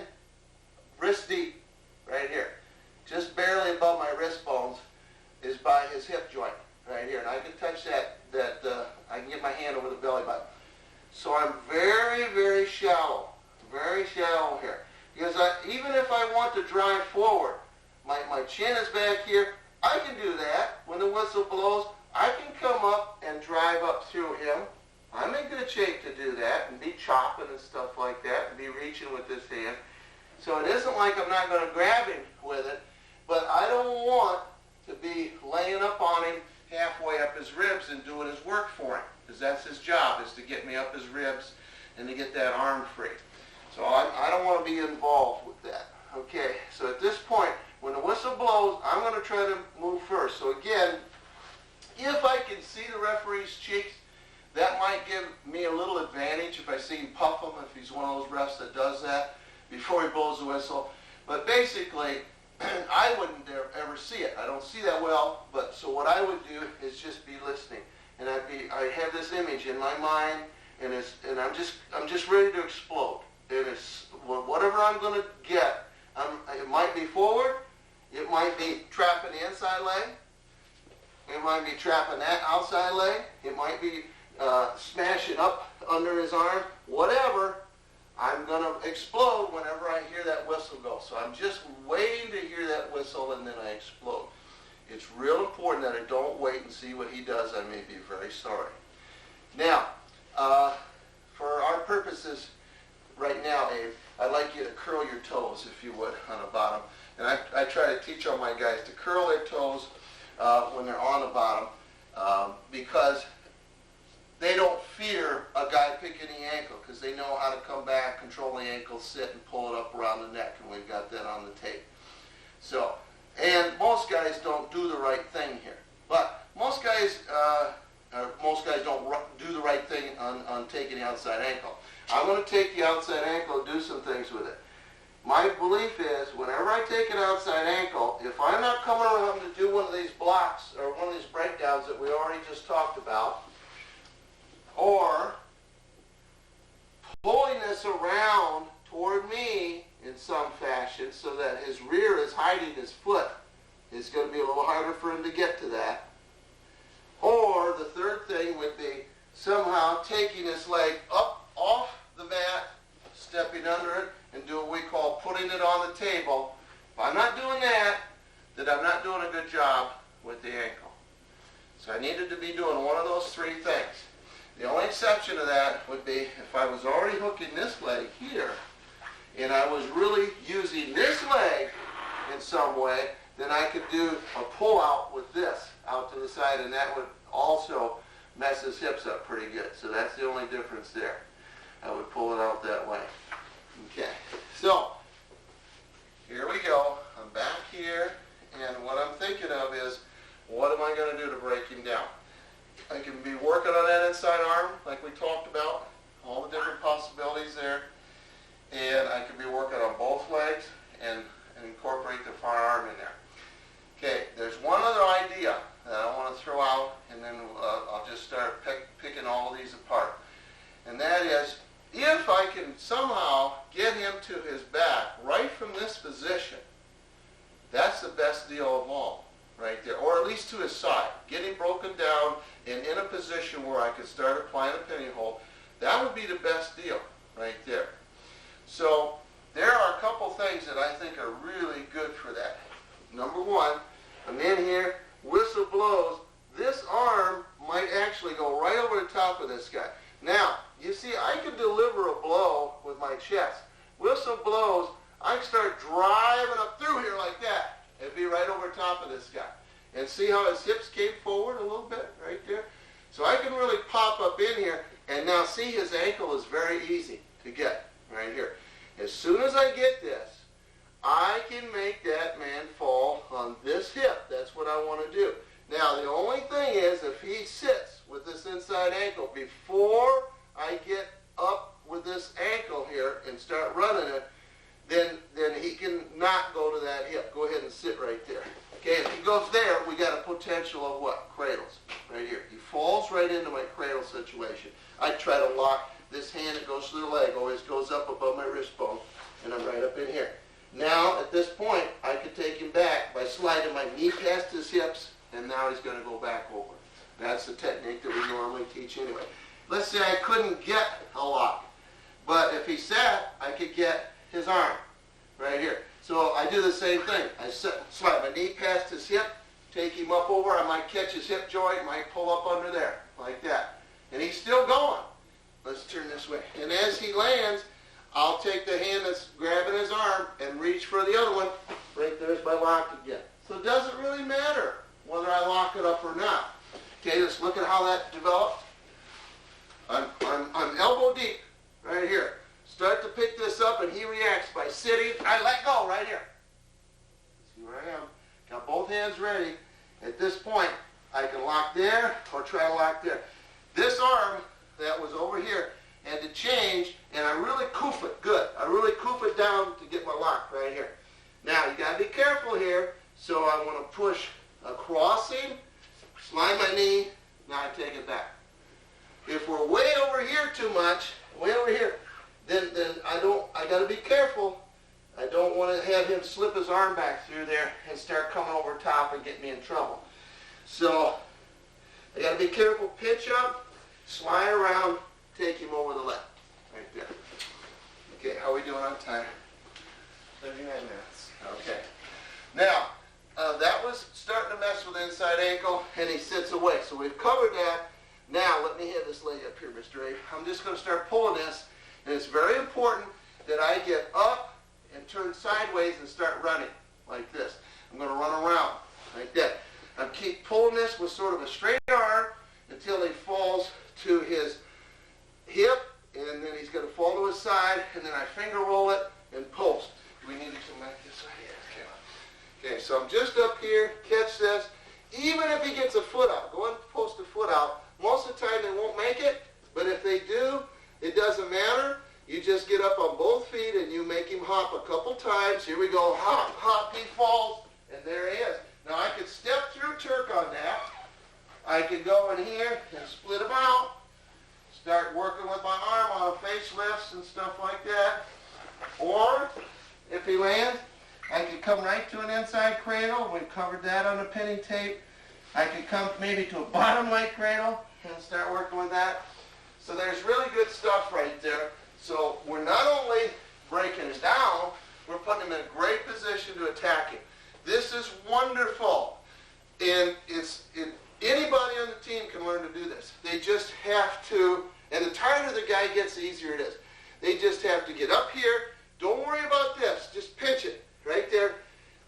wrist deep, right here. Just barely above my wrist bones is by his hip joint, right here. And I can touch that I can get my hand over the belly button. So I'm very, very shallow here. Because even if I want to drive forward, my chin is back here, I can do that. When the whistle blows, I can come up and drive up through him. I'm in good shape to do that and be chopping and stuff like that and be reaching with this hand. So it isn't like I'm not going to grab him with it, but I don't want to be laying up on him halfway up his ribs and doing his work for him. Because that's his job, is to get me up his ribs and to get that arm free. So I don't want to be involved with that. Okay, so at this point, when the whistle blows, I'm going to try to move first. So again, if I can see the referee's cheeks, that might give me a little advantage if I see him puff him, if he's one of those refs that does that before he blows the whistle. But basically, I wouldn't ever see it. I don't see that well, but so what I would do is just be listening. And I have this image in my mind, and I'm just ready to explode. And it's whatever I'm going to get. It might be forward, it might be trapping the inside leg, it might be trapping that outside leg, it might be smashing up under his arm. Whatever, I'm going to explode whenever I hear that whistle go. So I'm just waiting to hear that whistle, and then I explode. It's real important that I don't wait and see what he does. I may be very sorry. Now, for our purposes right now, Abe, I'd like you to curl your toes, if you would, on the bottom. And I try to teach all my guys to curl their toes when they're on the bottom because they don't fear a guy picking the ankle because they know how to come back, control the ankle, sit, and pull it up around the neck, and we've got that on the tape. So, and most guys don't do the right thing here. But most guys most guys don't do the right thing on taking the outside ankle. I'm going to take the outside ankle and do some things with it. My belief is whenever I take an outside ankle, if I'm not coming around to do one of these blocks or one of these breakdowns that we already just talked about, or pulling this around toward me in some fashion so that his rear is hiding his foot, it's going to be a little harder for him to get to that. Or the third thing would be somehow taking his leg up off the mat, stepping under it, and do what we call putting it on the table. If I'm not doing that, then I'm not doing a good job with the ankle. So I needed to be doing one of those three things. The only exception to that would be if I was already hooking this leg here, and I was really using this leg in some way, then I could do a pull-out with this out to the side, and that would also mess his hips up pretty good. So that's the only difference there. I would pull it out that way. Okay, so here we go. I'm back here, and what I'm thinking of is, what am I going to do to break him down? I can be working on that inside arm, like we talked about, all the different possibilities there, and I can be working on both legs and incorporate the far arm in there. Okay, there's one other idea that I want to throw out, and then I'll just start picking all of these apart. And that is, if I can somehow get him to his back right from this position, that's the best deal of all, right there. Or at least to his side. Get him broken down and in a position where I could start applying a penny hold. That would be the best deal right there. So there are a couple things that I think are really good for that. Number one, I'm in here, whistle blows, this arm might actually go right over the top of this guy. Now, you see, I can deliver a blow with my chest. Whistle blows, I can start driving up through here like that. It'd be right over top of this guy. And see how his hips came forward a little bit right there? So I can really pop up in here, and now see his ankle is very easy to get right here. As soon as I get this, I can make that man fall on this hip. That's what I want to do. Now, the only thing is, if he sits with this inside ankle before I get up with this ankle here and start running it, then he can not go to that hip. Go ahead and sit right there. Okay, if he goes there, we got a potential of what? Cradles. Right here. He falls right into my cradle situation. I try to lock this hand that goes to the leg, always goes up above my wrist bone, and I'm right up in here. Now, at this point, I could take him back by sliding my knee past his hips, and now he's going to go back over. That's the technique that we normally teach anyway. Let's say I couldn't get a lock, but if he sat, I could get his arm right here. So I do the same thing. I slide my knee past his hip, take him up over. I might catch his hip joint, might pull up under there, like that. And he's still going. Let's turn this way. And as he lands, I'll take the hand that's grabbing his arm and reach for the other one. Right there's my lock again. So it doesn't really matter whether I lock it up or not. Okay, let's look at how that developed. I'm elbow deep right here. Start to pick this up, and he reacts by sitting. I let go right here. See where I am. Got both hands ready. At this point, I can lock there or try to lock there. This arm that was over here had to change, and I really coof it good. I really coof it down to get my lock right here. Now, you got to be careful here. So I want to push across him, slide my knee, now I take it back. If we're way over here too much, way over here, then I got to be careful. I don't want to have him slip his arm back through there and start coming over top and get me in trouble. So I got to be careful, pitch up, slide around, take him over the leg, right there. Okay, how are we doing on time? 39 minutes. Okay. Now, that was starting to mess with the inside ankle, and he sits away. So we've covered that. Now, let me have this leg up here, Mr. A. I'm just going to start pulling this, and it's very important that I get up and turn sideways and start running like this. I'm going to run around like that. I keep pulling this with sort of a straight arm until he falls to his hip, and then he's going to fall to his side, and then I finger roll it and post. Do we need to come back this way? Yeah, okay, so I'm just up here, catch this. Even if he gets a foot out, go ahead and post a foot out, Most of the time they won't make it, but if they do, it doesn't matter. You just get up on both feet and you make him hop a couple times. Here we go, hop, hop, he falls, and there he is. Now I could step through Turk on that. I could go in here and split him out. Start working with my arm on facelifts and stuff like that. Or, if he lands, I could come right to an inside cradle. We covered that on the pinning tape. I could come maybe to a bottom leg cradle and start working with that. So there's really good stuff right there. So we're not only breaking it down, we're putting him in a great position to attack him. This is wonderful. And anybody on the team can learn to do this. They just have to, and the tighter the guy gets, the easier it is. They just have to get up here. Don't worry about this. Just pinch it right there.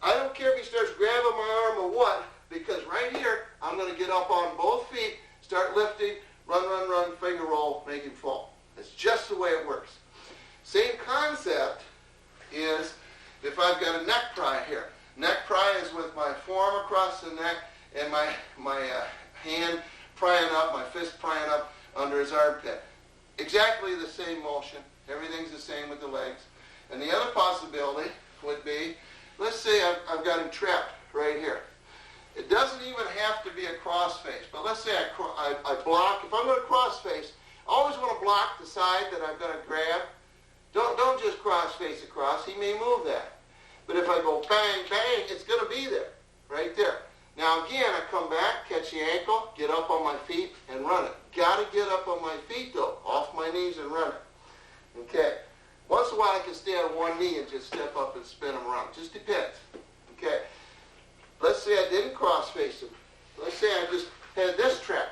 I don't care if he starts grabbing my arm or what, because right here, I'm going to get up on both feet, start lifting, run, finger roll, make him fall. That's just the way it works. Same concept is if I've got a neck pry here. Neck pry is with my forearm across the neck and my hand prying up, my fist prying up under his armpit. Exactly the same motion. Everything's the same with the legs. And the other possibility would be, let's say I've got him trapped right here. It doesn't even have to be a cross face, but let's say I block. If I'm going to cross face, I always want to block the side that I'm going to grab. Don't just cross face across. He may move that. But if I go bang, bang, it's going to be there, right there. Now again, I come back, catch the ankle, get up on my feet, and run it. Got to get up on my feet, though, off my knees and run it. Okay. Once in a while, I can stay on one knee and just step up and spin him around. Just depends. Okay. Let's say I didn't cross face him. Let's say I just had this trap.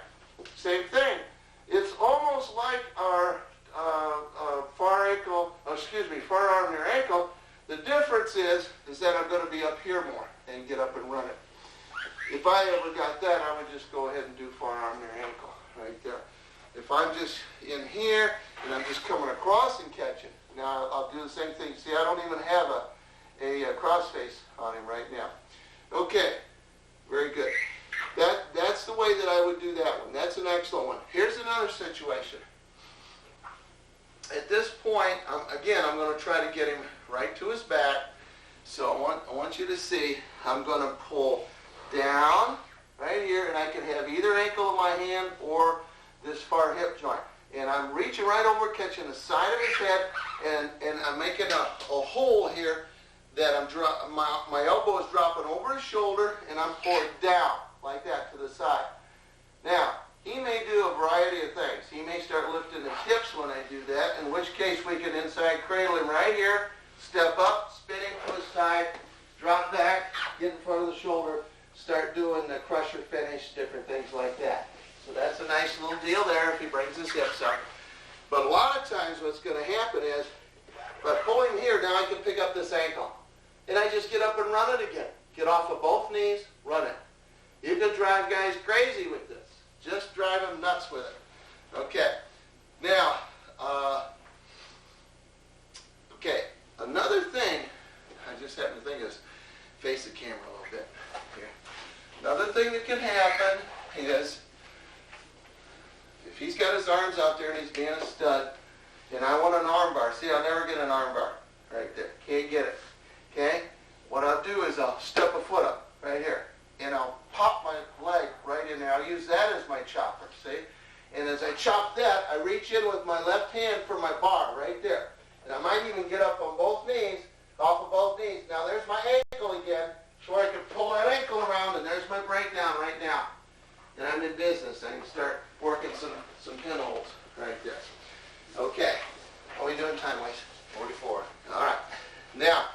Same thing. It's almost like our far arm near ankle. The difference is that I'm going to be up here more and get up and run it. If I ever got that, I would just go ahead and do far arm near ankle right there. If I'm just in here and I'm just coming across and catching, now I'll do the same thing. See, I don't even have a cross face on him right now. Okay, very good. That's the way that I would do that one. That's an excellent one. Here's another situation. At this point, I'm going to try to get him right to his back. So I want you to see, I'm going to pull down right here, and I can have either ankle of my hand or this far hip joint. And I'm reaching right over, catching the side of his head, and I'm making a hole here that my elbow is dropping over his shoulder, and I'm pulling down like that to the side. Now, he may do a variety of things. He may start lifting his hips when I do that, in which case we can inside cradle him right here, step up, spin him to his side, drop back, get in front of the shoulder, start doing the crusher finish, different things like that. So that's a nice little deal there if he brings his hips up. But a lot of times what's going to happen is, if I pull him here, now I can pick up this ankle. And I just get up and run it again. Get off of both knees, run it. You can drive guys crazy with this. Just drive them nuts with it. Okay. Now, another thing, I just happen to think is, face the camera a little bit here. Another thing that can happen is, if he's got his arms out there and he's being a stud, and I want an arm bar. See, I'll never get an arm bar right there. Can't get it. Okay? What I'll do is I'll step a foot up right here, and I'll pop my leg right in there. I'll use that as my chopper, see? And as I chop that, I reach in with my left hand for my bar right there. And I might even get up on both knees, off of both knees. Now there's my ankle again, so I can pull that ankle around, and there's my breakdown right now. And I'm in business. I can start working some pinholes right there. Okay. How are we doing time-wise? 44. All right. Now,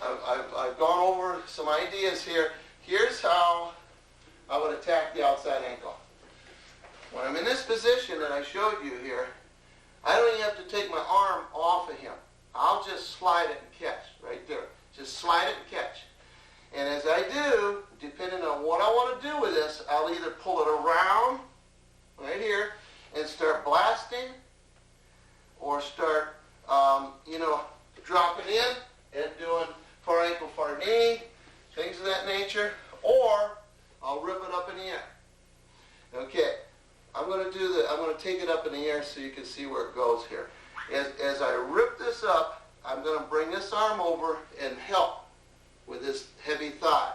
I've gone over some ideas here. Here's how I would attack the outside ankle. When I'm in this position that I showed you here, I don't even have to take my arm off of him. I'll just slide it and catch right there. Just slide it and catch. And as I do, depending on what I want to do with this, I'll either pull it around right here and start blasting, or start, dropping in and doing far ankle, far knee, things of that nature, or I'll rip it up in the air. Okay, I'm going to take it up in the air so you can see where it goes here. As I rip this up, I'm going to bring this arm over and help with this heavy thigh.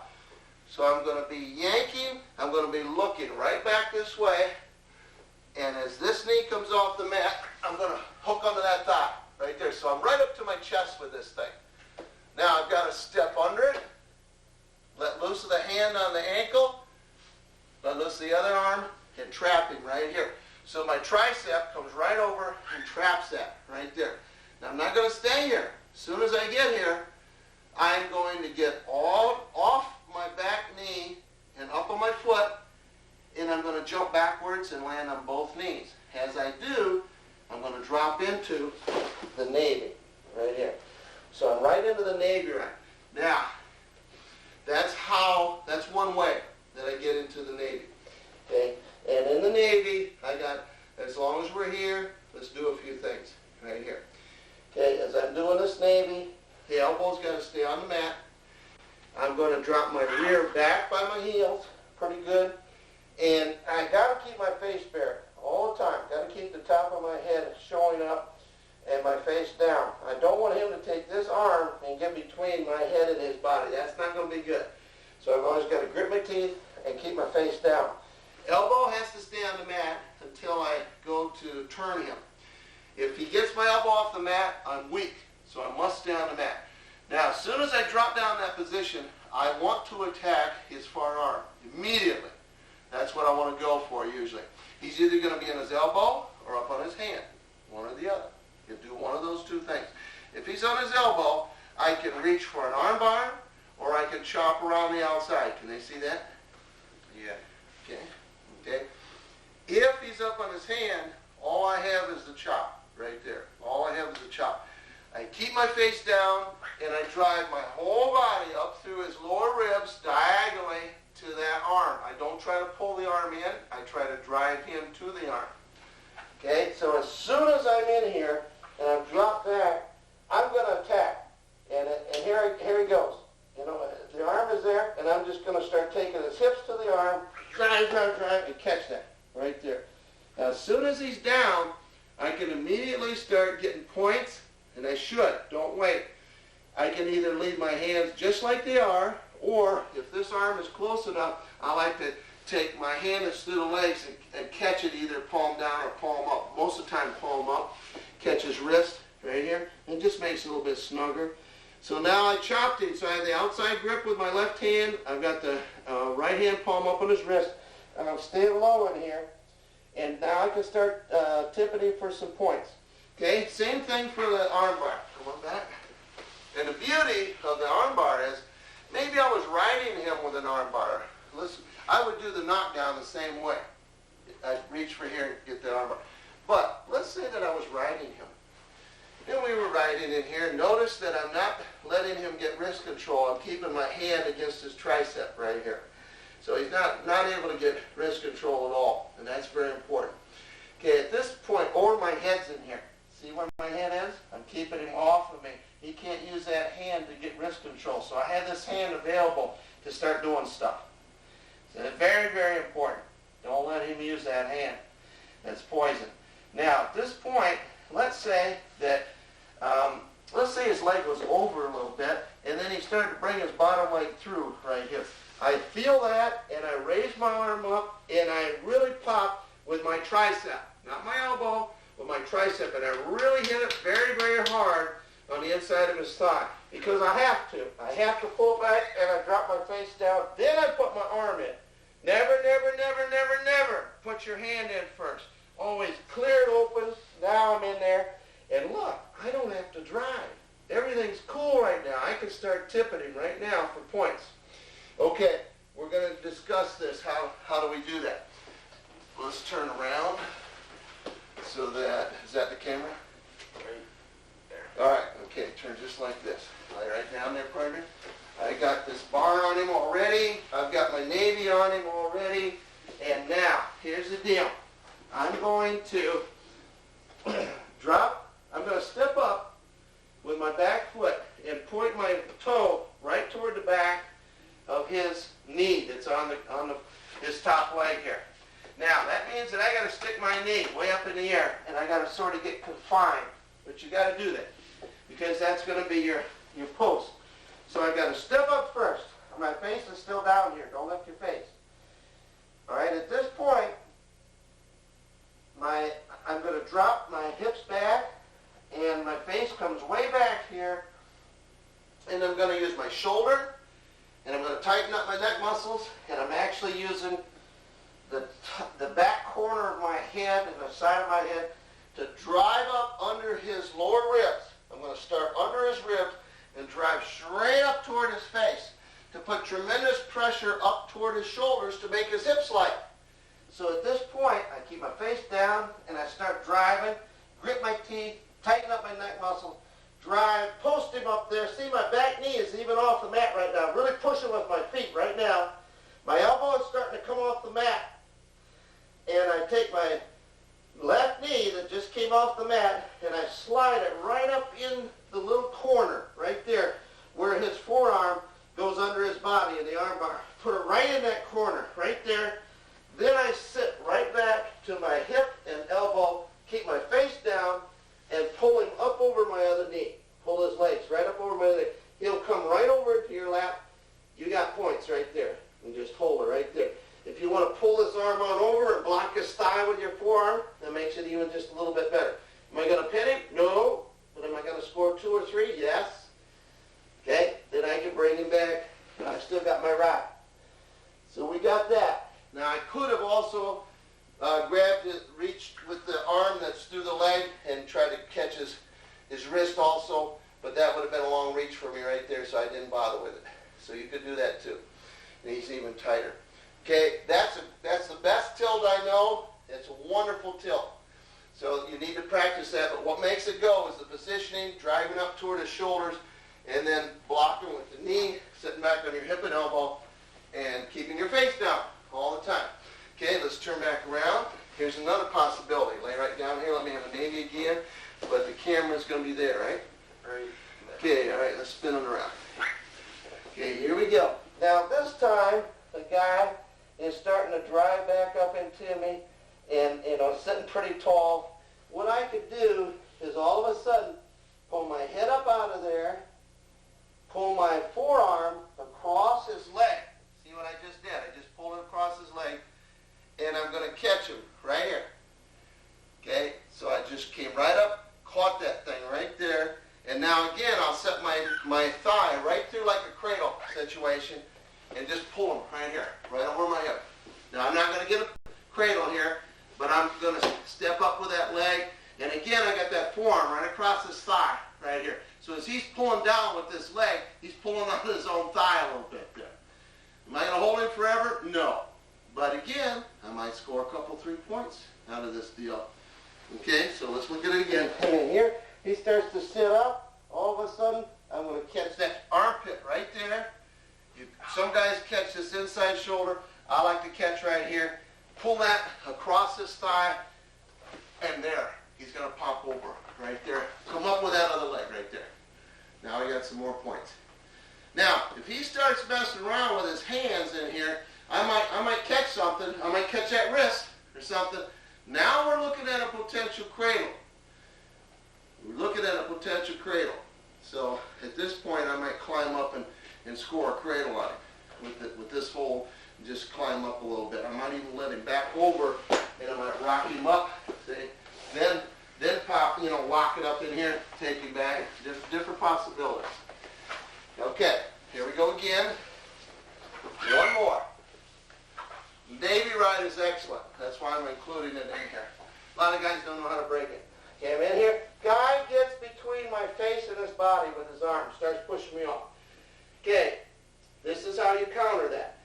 So I'm going to be yanking, I'm going to be looking right back this way, and as this knee comes off the mat, I'm going to hook onto that thigh right there. So I'm right up to my chest with this thing. Now I've got to step under it, let loose of the hand on the ankle, let loose the other arm, and trap him right here. So my tricep comes right over and traps that right there. Now I'm not going to stay here. As soon as I get here, I'm going to get all off my back knee and up on my foot, and I'm going to jump backwards and land on both knees. As I do, I'm going to drop into the Navy right here. So I'm right into the Navy right. Now, that's one way that I get into the Navy. Okay? And in the Navy, as long as we're here, let's do a few things right here. Okay, as I'm doing this Navy, the elbow's got to stay on the mat. I'm going to drop my rear back by my heels, pretty good. And I got to keep my face bare all the time. Got to keep the top of my head showing up and my face down. I don't want him to take this arm and get between my head and his body. That's not going to be good. So I've always got to grit my teeth and keep my face down. Elbow has to stay on the mat until I go to turn him. If he gets my elbow off the mat, I'm weak. So I must stay on the mat. Now, as soon as I drop down in that position, I want to attack his far arm immediately. That's what I want to go for usually. He's either going to be in his elbow or up on his hand, one or the other. You do one of those two things. If he's on his elbow, I can reach for an arm bar or I can chop around the outside. Can they see that? Yeah. Okay. Okay. If he's up on his hand, all I have is the chop right there. All I have is the chop. I keep my face down and I drive my whole body up through his lower ribs diagonally to that arm. I don't try to pull the arm in. I try to drive him to the arm. Okay, so as soon as I'm in here and I've dropped back, I'm going to attack. And here he goes. You know, the arm is there, and I'm just going to start taking his hips to the arm, drive, and catch that right there. Now, as soon as he's down, I can immediately start getting points, and I should. Don't wait. I can either leave my hands just like they are, or if this arm is close enough, I like to take my hand that's through the legs and catch it either palm down or palm up. Most of the time, palm up. Catch his wrist right here. It just makes it a little bit snugger. So now I chopped him. So I have the outside grip with my left hand. I've got the right hand palm up on his wrist. I'm staying low in here. And now I can start tipping him for some points. Okay, same thing for the arm bar. Come on back. And the beauty of the arm bar is, maybe I was riding him with an arm bar. Listen, I would do the knockdown the same way. I'd reach for here and get the arm bar. But let's say that I was riding him. And we were riding in here. Notice that I'm not letting him get wrist control. I'm keeping my hand against his tricep right here. So he's not able to get wrist control at all. And that's very important. Okay, at this point, or my head's in here. See where my head is? I'm keeping him off of me. He can't use that hand to get wrist control. So I have this hand available to start doing stuff. So it's very, very important. Don't let him use that hand. That's poison. Now, at this point, let's say that, let's say his leg was over a little bit, and then he started to bring his bottom leg through right here. I feel that, and I raise my arm up, and I really pop with my tricep. Not my elbow, but my tricep, and I really hit it very, very hard on the inside of his thigh, because I have to. I have to pull back, and I drop my face down. Then I put my arm in. Never, never, never, never, never put your hand in first. Always clear it open. Now I'm in there. And look, I don't have to drive. Everything's cool right now. I can start tipping him right now for points. Okay, we're going to discuss this. How do we do that? Let's turn around so that, is that the camera? Right there. All right, okay, turn just like this. Lay right down there, partner. I got this bar on him already. I've got my Navy on him already. And now, here's the deal. I'm going to drop. I'm going to step up with my back foot and point my toe right toward the back of his knee that's on his top leg here. Now, that means that I got to sort of get confined. But you got to do that because that's going to be your post. So I got to step up first. My face is still down here. Don't lift your face. All right, at this point, I'm going to drop my hips back, and my face comes way back here, and I'm going to use my shoulder, and I'm going to tighten up my neck muscles, and I'm actually using the back corner of my head and the side of my head to drive up under his lower ribs. I'm going to start under his ribs and drive straight up toward his face to put tremendous pressure up toward his shoulders to make his hips light. So at this point, I keep my face down and I start driving, grip my teeth, tighten up my neck muscles, drive, post him up there. See, my back knee is even off the mat right now. I'm really pushing with my feet right now. My elbow is starting to come off the mat. And I take my left knee that just came off the mat and I slide it right up in the little corner right there where his forearm goes under his body in the arm bar. Put it right in that corner, right there. Then I sit right back to my hip and elbow, keep my face down, and pull him up over my other knee. Pull his legs right up over my other knee. He'll come right over into your lap. You got points right there. And just hold it right there. If you want to pull his arm on over and block his thigh with your forearm, that makes it even just a little bit better. Am I going to pin him? No. But am I going to score 2 or 3? Yes. Okay, then I can bring him back. I've still got my rock. So we got that. Now I could have also grabbed it, reached with the arm that's through the leg and tried to catch his wrist also, but that would have been a long reach for me right there, so I didn't bother with it. So you could do that too. And he's even tighter. Okay, that's the best tilt I know. It's a wonderful tilt. So you need to practice that, but what makes it go is the positioning, driving up toward his shoulders, and then blocking with the knee, sitting back on your hip and elbow, and keeping your face down all the time. Okay, let's turn back around. Here's another possibility. Lay right down here. Let me have a maybe again, but the camera's going to be there, right? Right. Okay, all right, let's spin it around. Okay, here we go. Now this time, the guy is starting to drive back up into me, and sitting pretty tall. What I could do is all of a sudden pull my head up out of there, pull my forearm across his leg. See what I just did? I just pulled it across his leg, and I'm going to catch him right here. Okay, so I just came right up, caught that thing right there, and now again I'll set my thigh right through like a cradle situation and just pull him right here, right over my hip. Now I'm not going to get a cradle here, but I'm going to step up with that leg, and again I got that forearm right across his thigh right here. So as he's pulling down with this leg, he's pulling on his own thigh a little bit there. Am I going to hold him forever? No. But again, I might score a couple, 3 points out of this deal. Okay, so let's look at it again. And then here, he starts to sit up. All of a sudden, I'm going to catch that armpit right there. Some guys catch this inside shoulder. I like to catch right here. Pull that across his thigh, and there. He's going to pop over right there. Come up with that other leg right there. Now we got some more points. Now, if he starts messing around with his hands in here, I might catch something. I might catch that wrist or something. Now we're looking at a potential cradle. We're looking at a potential cradle. So at this point, I might climb up and score a cradle on him with this hold and just climb up a little bit. I might even let him back over, and I might rock him up. See? Then pop, lock it up in here, take him back. Different possibilities. Okay, here we go again. One more. Navy ride is excellent. That's why I'm including it in here. A lot of guys don't know how to break it. Okay, I'm in here. Guy gets between my face and his body with his arm. Starts pushing me off. Okay, this is how you counter that.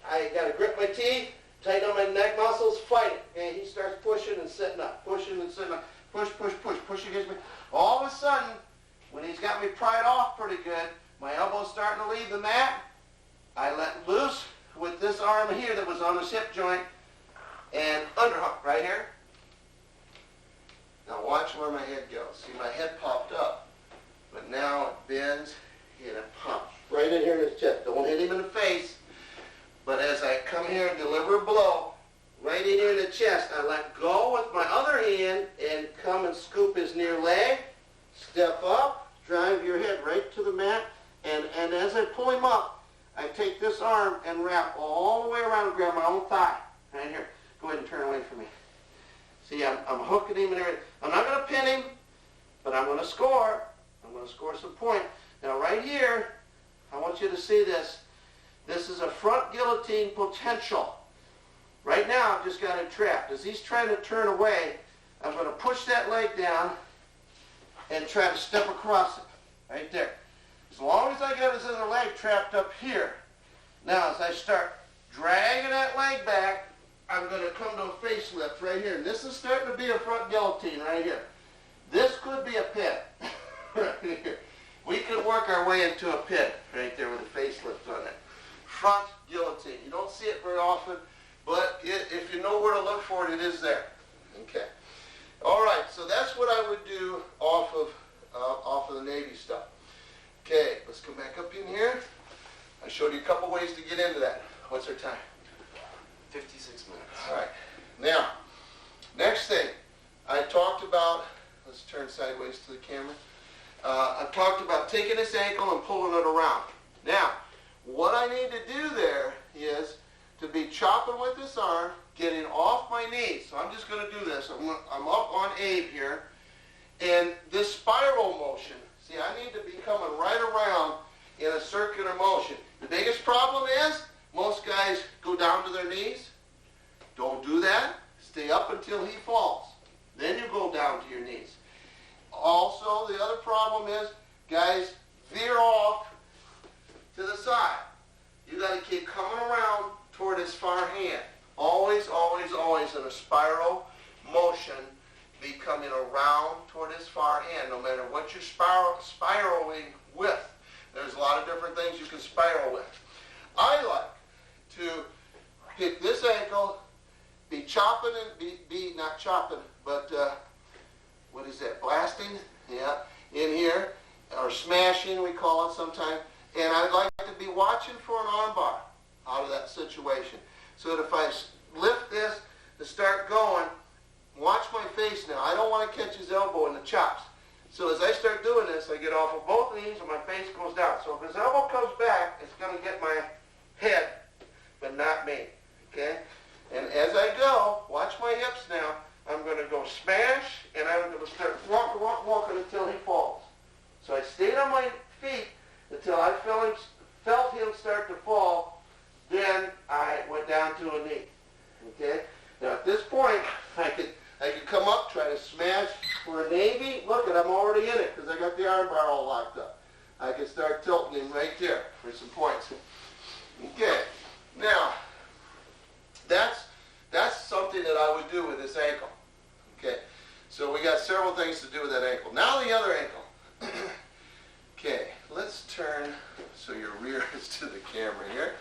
I got to grip my teeth, tighten on my neck muscles, fight it. Okay, he starts pushing and sitting up. Pushing and sitting up. Push, push, push. Push against me. All of a sudden, when he's got me pried off pretty good, my elbow's starting to leave the mat. I let loose with this arm here that was on his hip joint and underhook right here. Now watch where my head goes. See, my head popped up, but now it bends and it pops right in here in his chest. Don't hit him in the face, but as I come here and deliver a blow right in here in the chest. I let go with my other hand and come and scoop his near leg. Step up, drive your head right to the mat, and as I pull him up, I take this arm and wrap all the way around and grab my own thigh. Right here. Go ahead and turn away from me. See, I'm hooking him and everything. I'm not going to pin him, but I'm going to score. I'm going to score some points. Now right here, I want you to see this. This is a front guillotine potential. Right now, I've just got him trapped. As he's trying to turn away, I'm going to push that leg down and try to step across it. Right there. As long as I got his other leg trapped up here. Now, as I start dragging that leg back, I'm going to come to a facelift right here. And this is starting to be a front guillotine right here. This could be a pit. Right here. We could work our way into a pit right there with a facelift on it. Front guillotine. You don't see it very often, but if you know where to look for it, it is there. Okay. All right, so that's what I would do off of the Navy stuff. Okay, let's come back up in here. I showed you a couple ways to get into that. What's our time? 56 minutes. All right. Now, next thing, I talked about, let's turn sideways to the camera. I talked about taking this ankle and pulling it around. Now, what I need to do there is to be chopping with this arm, getting off my knees. So I'm just going to do this. I'm up on Abe here. And this spiral motion, see, I need to be coming right around in a circular motion. The biggest problem is most guys go down to their knees. Don't do that. Stay up until he falls. Then you go down to your knees. Also, the other problem is guys veer off to the side. You got to keep coming around toward his far hand. Always, always, always in a spiral motion, be coming around toward his far hand, no matter what you're spiraling with. There's a lot of different things you can spiral with. I like to pick this ankle, be chopping and be not chopping, but what is that, blasting? Yeah, in here, or smashing, we call it sometimes. And I'd like to be watching for an armbar out of that situation. So that if I lift this to start going, watch my face now. I don't want to catch his elbow in the chops. So as I start doing this, I get off of both knees and my face goes down. So if his elbow comes back, it's going to get my head, but not me. Okay? And as I go, watch my hips now. I'm going to go smash, and I'm going to start walking until he falls. So I stayed on my feet until I felt him start to fall. Then I went down to a knee. Okay? Now at this point, I could come up, try to smash for a Navy. Look, I'm already in it because I got the arm bar all locked up. I could start tilting him right there for some points. Okay. Now, that's something that I would do with this ankle. Okay. So we got several things to do with that ankle. Now the other ankle. Okay. Let's turn so your rear is to the camera here.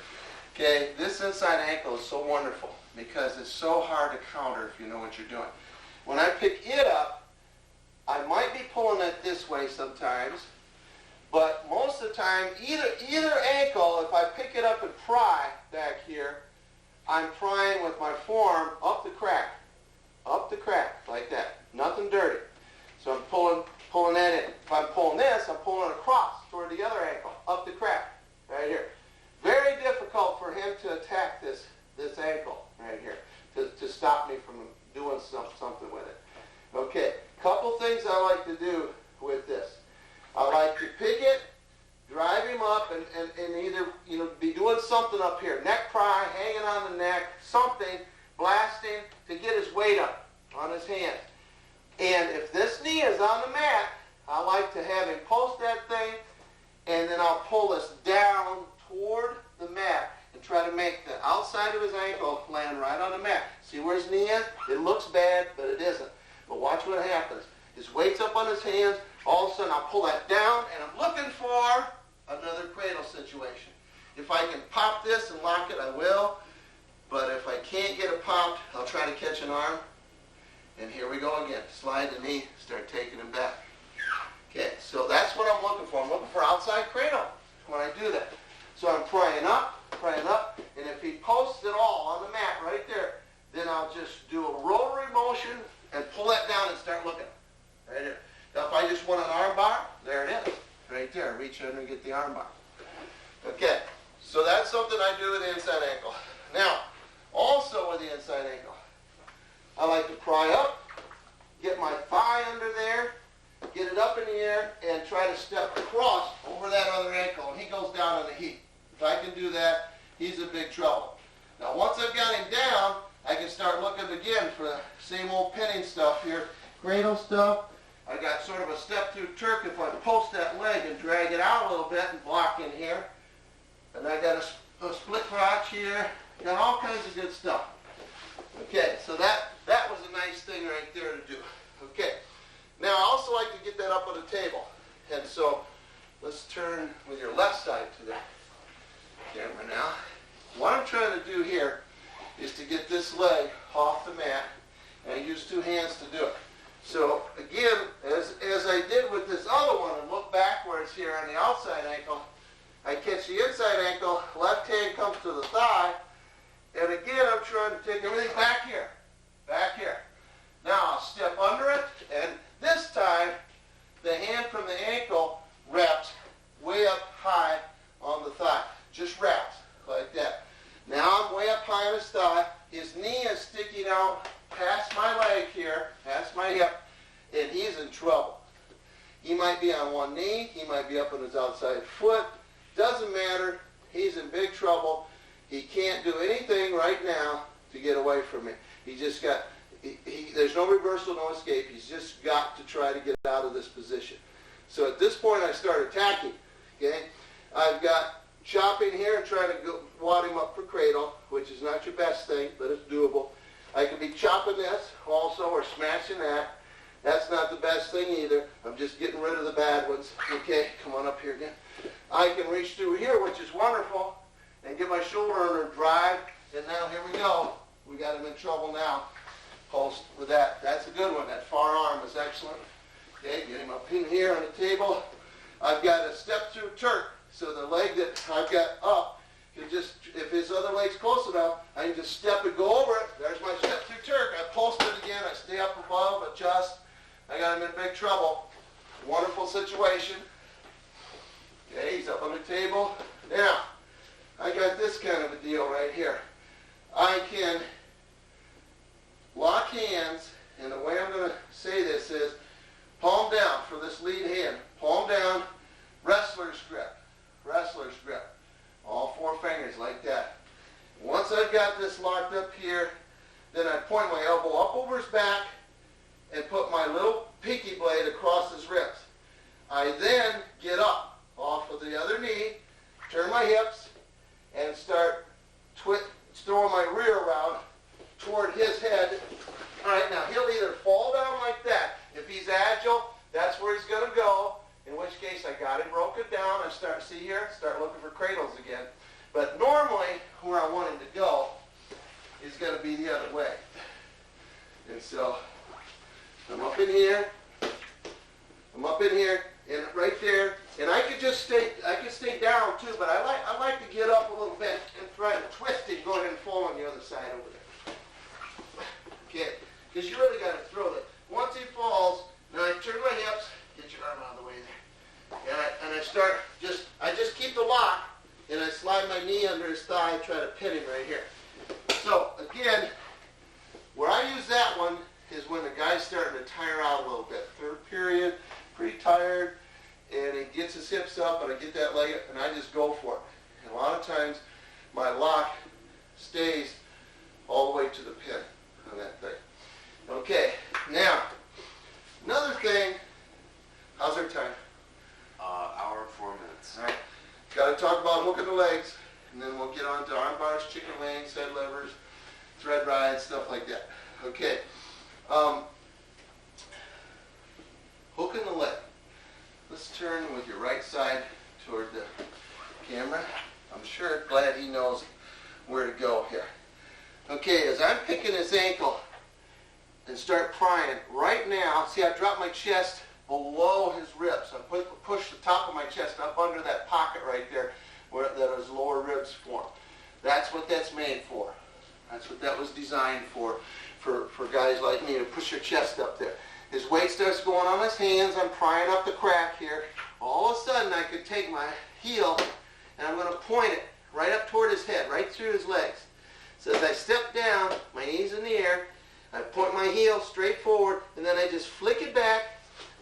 Okay. This inside ankle is so wonderful because it's so hard to counter if you know what you're doing. When I pick it up, I might be pulling it this way sometimes, but most of the time, either ankle, if I pick it up and pry back here, I'm prying with my forearm up the crack, like that. Nothing dirty. So I'm pulling that in. If I'm pulling this, I'm pulling across toward the other ankle, up the crack, right here. Very difficult for him to attack this ankle right here, to stop me from doing something with it. Okay, couple things I like to do with this. I like to pick it, drive him up, and either be doing something up here, neck pry, hanging on the neck, something, blasting to get his weight up on his hand. And if this knee is on the mat, I like to have him post that thing, and then I'll pull this down toward the mat and try to make the outside of his ankle land right on the mat. See where his knee is? It looks bad, but it isn't. But watch what happens. His weight's up on his hands. All of a sudden, I'll pull that down, and I'm looking for another cradle situation. If I can pop this and lock it, I will. But if I can't get it popped, I'll try to catch an arm. And here we go again. Slide the knee, start taking him back. Okay, so that's what I'm looking for. I'm looking for outside cradle when I do that. So I'm prying up, and if he posts it all on the mat right there, then I'll just do a rotary motion and pull that down and start looking. Right here. Now if I just want an arm bar, there it is. Right there. Reach under and get the arm bar. Okay, so that's something I do with the inside ankle. Now, also with the inside ankle, I like to pry up, get my thigh under there, get it up in the air, and try to step across over that other ankle, and he goes down on the heat. If I can do that, he's in big trouble. Now, once I've got him down, I can start looking again for the same old pinning stuff here, cradle stuff. I got sort of a step-through Turk if I post that leg and drag it out a little bit and block in here. And I got a split crotch here. Got all kinds of good stuff. Okay, so that was a nice thing right there to do. Okay, now I also like to get that up on the table. And so let's turn with your left side to the camera now. What I'm trying to do here is to get this leg off the mat, and I use two hands to do it. So again, as I did with this other one, and look backwards here on the outside ankle, I catch the inside ankle, left hand comes to the thigh, and again I'm trying to take everything back here. Now I'll step under it, and this time the hand from the ankle wraps way up high on the thigh. Just wraps like that. Now I'm way up high on his thigh. His knee is sticking out past my leg here, past my hip, and he's in trouble. He might be on one knee, he might be up on his outside foot. Doesn't matter. He's in big trouble. He can't do anything right now to get away from me. He just got, there's no reversal, no escape. He's just got to try to get out of this position. So at this point I start attacking. Okay? I've got chopping here and trying to wad him up for cradle, which is not your best thing, but it's doable. I could be chopping this also or smashing that. That's not the best thing either. I'm just getting rid of the bad ones. Okay, come on up here again. I can reach through here, which is wonderful, and get my shoulder under drive, and now here we go. We got him in trouble now. Pulse with that. That's a good one. That far arm is excellent. Okay, get him up in here on the table. I've got a step-through Turk, so the leg that I've got up can just, if his other leg's close enough, I can just step and go over it. There's my step-through Turk. I pulsed it again. I stay up above, adjust. I got him in big trouble. Wonderful situation. Okay, he's up on the table. Now, I got this kind of a deal right here. I can lock hands, and the way I'm going to say this is palm down for this lead hand. Palm down, wrestler's grip. Wrestler's grip. All four fingers like that. Once I've got this locked up here, then I point my elbow up over his back and put my little pinky blade across his ribs. I then get up off of the other knee, turn my hips, and start throwing my rear around toward his head. All right, now he'll either fall down like that. If he's agile, that's where he's going to go, in which case I got him broken down. I start looking for cradles again. But normally, where I want him to go is going to be the other way. And so I'm up in here, and right there, and I could stay down too, but I like to get up a little bit and try to twist it, go ahead and fall on the other side over there. Okay, because you really got to throw it. Once he falls, now I turn my hips, get your arm out of the way there, and I just keep the lock, and I slide my knee under his thigh and try to pin him right here. So again, where I use that one is when the guy's starting to tire out a little bit. Third period, pretty tired, and he gets his hips up, and I get that leg up, and I just go for it. And a lot of times, my lock stays all the way to the pin on that thing. Okay, now, another thing, how's our time? Hour and 4 minutes. All right, got to talk about hooking the legs, and then we'll get on to arm bars, chicken wings, head levers, thread rides, stuff like that. Okay. Hooking the leg. Let's turn with your right side toward the camera. I'm sure glad he knows where to go here. Okay, as I'm picking his ankle and start prying, right now, see I drop my chest below his ribs. I push the top of my chest up under that pocket right there where that his lower ribs form. That's what that's made for. That's what that was designed for guys like me to push your chest up there. His weight starts going on his hands. I'm prying up the crack here. All of a sudden, I could take my heel and I'm going to point it right up toward his head, right through his legs. So as I step down, my knees in the air, I point my heel straight forward, and then I just flick it back,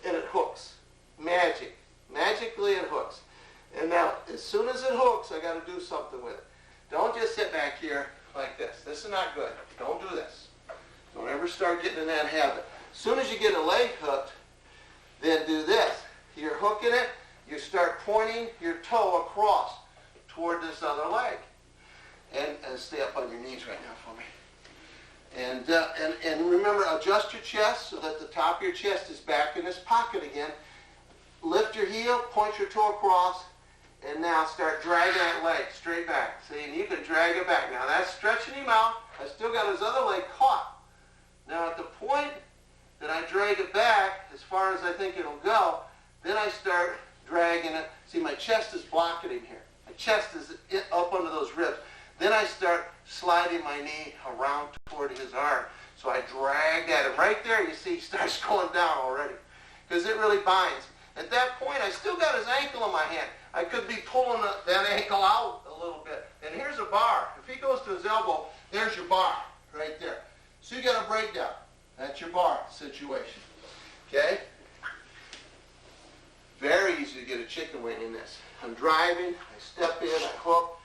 and it hooks. Magic. Magically, it hooks. And now, as soon as it hooks, I got to do something with it. Don't just sit back here like this. This is not good. Don't do this. Don't ever start getting in that habit. As soon as you get a leg hooked, then do this. You're hooking it, you start pointing your toe across toward this other leg. And stay up on your knees right now for me. And remember, adjust your chest so that the top of your chest is back in this pocket again. Lift your heel, point your toe across, and now start dragging that leg straight back. See, and you can drag it back. Now that's stretching him out. I still got his other leg caught. Now at the point that I drag it back, as far as I think it'll go, then I start dragging it. See, my chest is blocking him here. My chest is up under those ribs. Then I start sliding my knee around toward his arm. So I drag that, and right there you see he starts going down already because it really binds. At that point, I still got his ankle in my hand. I could be pulling that ankle out a little bit. And here's a bar. If he goes to his elbow, there's your bar right there. So you got a breakdown. That's your bar situation. Okay? Very easy to get a chicken wing in this. I'm driving, I step in, I hook,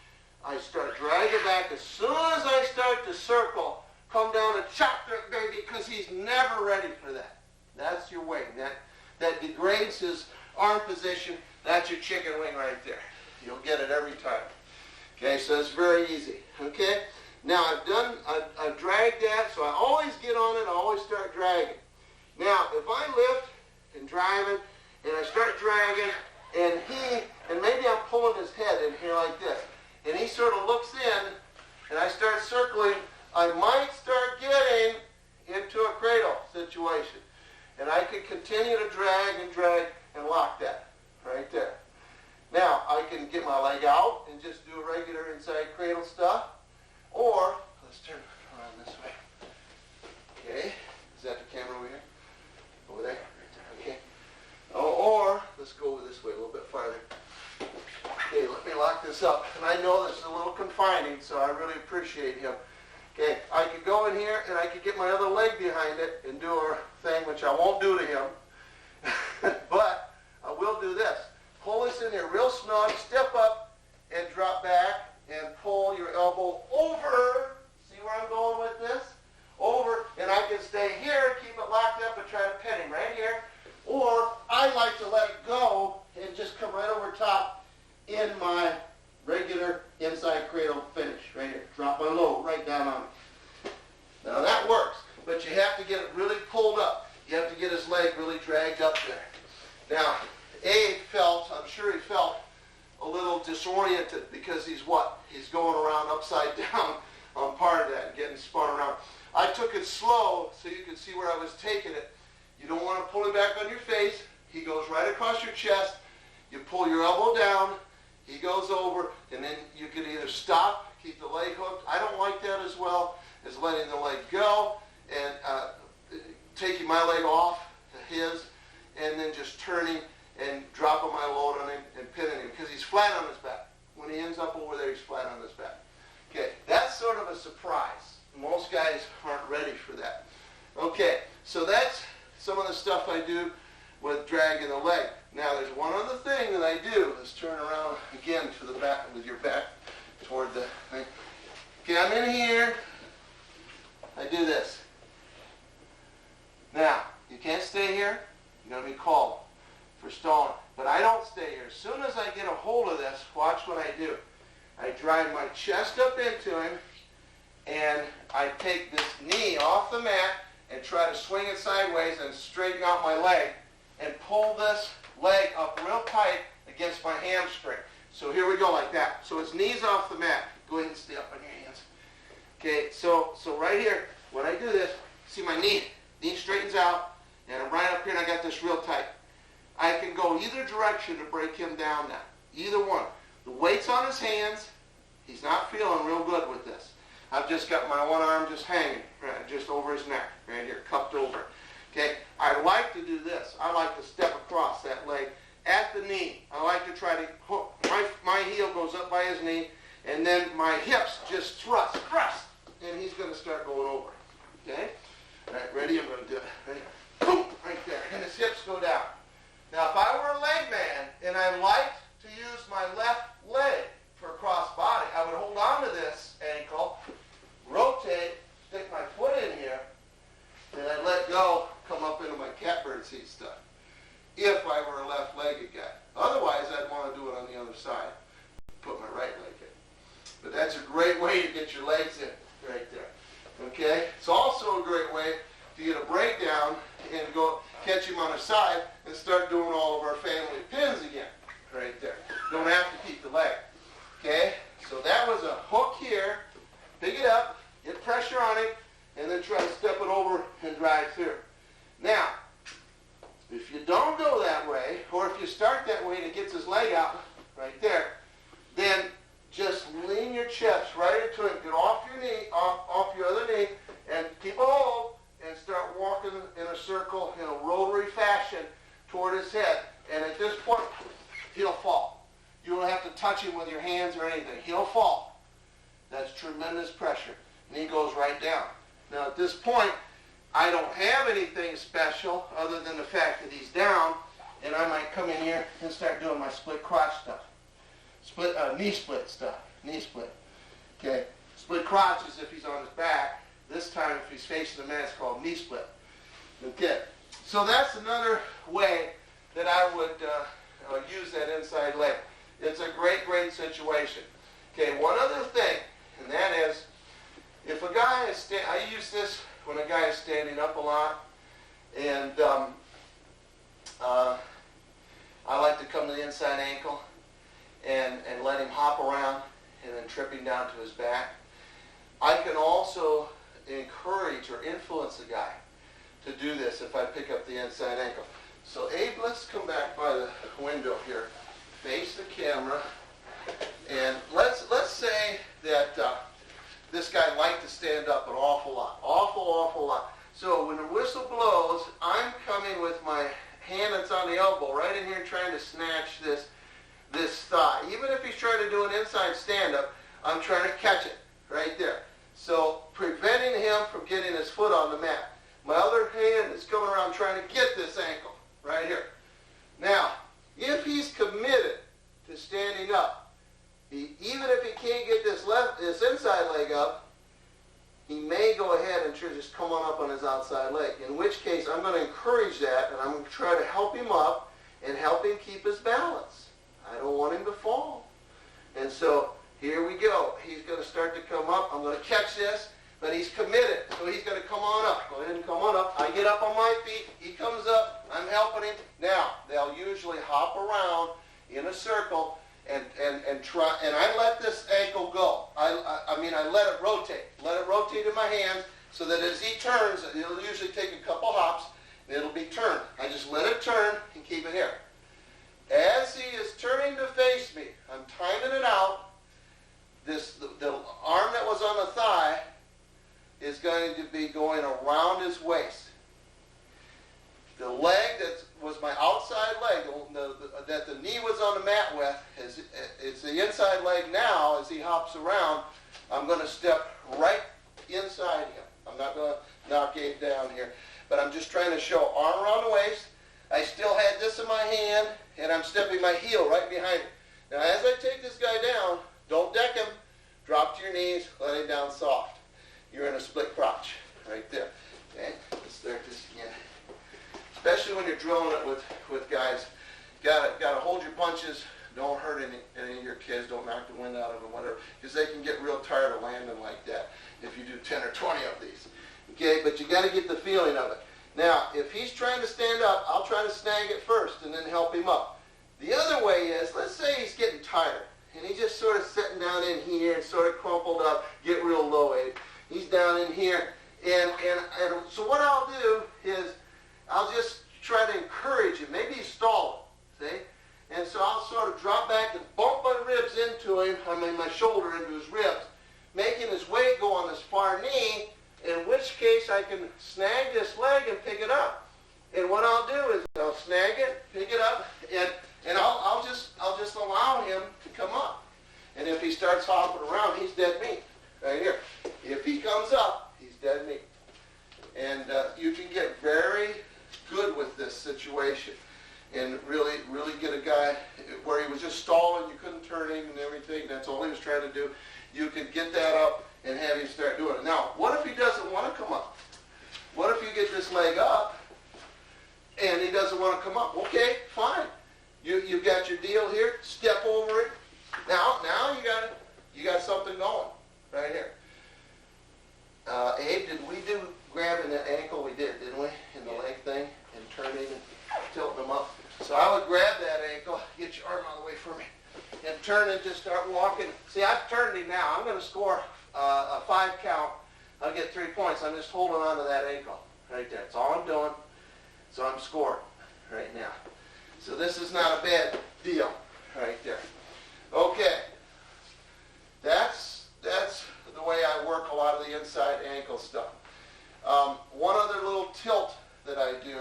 I start dragging back. As soon as I start to circle, come down and chop that baby because he's never ready for that. That's your wing. That degrades his arm position. That's your chicken wing right there. You'll get it every time. Okay, so it's very easy. Okay? Now I've dragged that, so I always get on it, I always start dragging. Now, if I lift and driving, and I start dragging, and maybe I'm pulling his head in here like this, and he sort of looks in, and I start circling, I might start getting into a cradle situation. And I could continue to drag and lock that right there. Now, I can get my leg out and just do a regular inside cradle stuff, or, let's turn around this way. Okay, is that the camera over here? Over there? Okay. Or, let's go over this way a little bit farther. Okay, let me lock this up. And I know this is a little confining, so I really appreciate him. Okay, I could go in here and I could get my other leg behind it and do a thing which I won't do to him. But I will do this. Pull this in here real snug, step up and drop back and pull your elbow over. See where I'm going with this? Over, and I can stay here, keep it locked up and try to pin him right here. Or I like to let it go and just come right over top in my regular inside cradle finish right here. Drop my load right down on it. Now that works, but you have to get it really pulled up. You have to get his leg really dragged up there. Now, Abe felt, I'm sure he felt a little disoriented because he's what? He's going around upside down on part of that and getting spun around. I took it slow so you could see where I was taking it. You don't want to pull it back on your face. He goes right across your chest. You pull your elbow down. He goes over, and then you can either stop, keep the leg hooked. I don't like that as well as letting the leg go and taking my leg off his and then just turning and dropping my load on him and pinning him because he's flat on his back. When he ends up over there, he's flat on his back. Okay, that's sort of a surprise. Most guys aren't ready for that. Okay, so that's some of the stuff I do with dragging the leg. Now there's one other thing that I do. Let's turn around again to the back with your back toward the thing. Okay, I'm in here. I do this. Now, you can't stay here. You're going to be called for stalling. But I don't stay here. As soon as I get a hold of this, watch what I do. I drive my chest up into him, and I take this knee off the mat and try to swing it sideways and straighten out my leg and pull this leg up real tight against my hamstring. So here we go like that. So his knee's off the mat. Go ahead and stay up on your hands. Okay, so right here, when I do this, see my knee straightens out, and I'm right up here and I got this real tight. I can go either direction to break him down now. Either one. The weight's on his hands. He's not feeling real good with this. I've just got my one arm just hanging, right, just over his neck, right here, cupped over. Okay, I like to do this. I like to step across that leg at the knee. I like to try to hook, my heel goes up by his knee, and then my hips just thrust, and he's going to start going over. Okay? All right, ready? I'm going to do it. Ready? Boom! Right there. And his hips go down. Now, if I were a leg man, and I liked to use my left leg for cross body, I would hold on to this ankle, rotate, stick my foot in here, and I'd let go, come up into my catbird seat stuff, if I were a left-legged guy. Otherwise, I'd want to do it on the other side, put my right leg in. But that's a great way to get your legs in, right there. Okay? It's also a great way to get a breakdown and go catch him on his side and start doing all of our family pins again, right there. Don't have to keep the leg. Okay? So that was a hook here, pick it up, get pressure on it, and then try to step it over and drive through. Now, if you don't go that way, or if you start that way and it gets his leg out right there, then just lean your chest right into it, get off your knee, off your other knee, and keep a hold, and start walking in a circle in a rotary fashion toward his head. And at this point, he'll fall. You don't have to touch him with your hands or anything. He'll fall. That's tremendous pressure. And he goes right down. Now at this point, I don't have anything special other than the fact that he's down, and I might come in here and start doing my split crotch stuff. Knee split stuff. Knee split. Okay. Split crotch is if he's on his back. This time, if he's facing the mat, it's called knee split. Okay. So that's another way that I would use that inside leg. It's a great, great situation. Okay. One other thing, and that is, if a guy is I use this when a guy is standing up a lot, and I like to come to the inside ankle and let him hop around and then tripping down to his back. I can also encourage or influence the guy to do this if I pick up the inside ankle. So Abe, let's come back by the window here, face the camera, and let's say that this guy liked to stand up an awful lot. So when the whistle blows, I'm coming with my hand that's on the elbow right in here trying to snatch this thigh. Even if he's trying to do an inside stand-up, I'm trying to catch it right there. So preventing him from getting his foot on the mat. My other hand is coming around trying to get this ankle right here. Now, if he's committed to standing up, even if he can't get this inside leg up, he may go ahead and just come on up on his outside leg. In which case, I'm going to encourage that, and I'm going to try to help him up and help him keep his balance. I don't want him to fall. And so here we go. He's going to start to come up. I'm going to catch this, but he's committed. So he's going to come on up. Go ahead and come on up. I get up on my feet. He comes up. I'm helping him. Now, they'll usually hop around in a circle and try. And I let this ankle go. I mean, I let it rotate. Let it rotate in my hands so that as he turns, it'll usually take a couple hops, and it'll be turned. I just let it turn and keep it here. As he is turning to face me, I'm timing it out. The arm that was on the thigh is going to be going around his waist. The leg that was my outside leg, that the knee was on the mat with, is the inside leg now. As he hops around, I'm going to step right inside him. I'm not going to knock Abe down here, but I'm just trying to show arm around the waist. I still had this in my hand, and I'm stepping my heel right behind it. Now, as I take this guy down, don't deck him. Drop to your knees, let him down soft. You're in a split crotch right there. Okay, let's start this again. Especially when you're drilling it with guys, got to hold your punches. Don't hurt any of your kids. Don't knock the wind out of them, whatever, because they can get real tired of landing like that if you do 10 or 20 of these. Okay, but you got to get the feeling of it. Now, if he's trying to stand up, I'll try to snag it first and then help him up. The other way is, let's say he's getting tired, and he's just sort of sitting down in here and sort of crumpled up, get real low, Abe. He's down in here, and so what I'll do is I'll just try to encourage him. Maybe he's stalling, see? And so I'll sort of drop back and bump my ribs into him, my shoulder into his ribs, making his weight go on the pick it up, and I'll just allow him to come up. And if he starts hopping around, he's dead meat, right here. If he comes up, he's dead meat. And you can get very good with this situation and really get a guy where he was just stalling, you couldn't turn him and everything, that's all he was trying to do. You could get that up and have him start doing it. Now, what if he doesn't want to come up? What if you get this leg up and he doesn't want to come up? Okay, fine. You've got your deal here, step over it. Now you got something going right here. Abe, did we do grabbing that ankle? We did, didn't we? In the leg thing and turning and tilting them up. So I would grab that ankle, get your arm out of the way for me, and turn and just start walking. See, I've turned him now. I'm going to score a 5 count. I'll get 3 points. I'm just holding on to that ankle right there. That's all I'm doing. So I'm scoring right now. So this is not a bad deal right there. Okay. That's the way I work a lot of the inside ankle stuff. One other little tilt that I do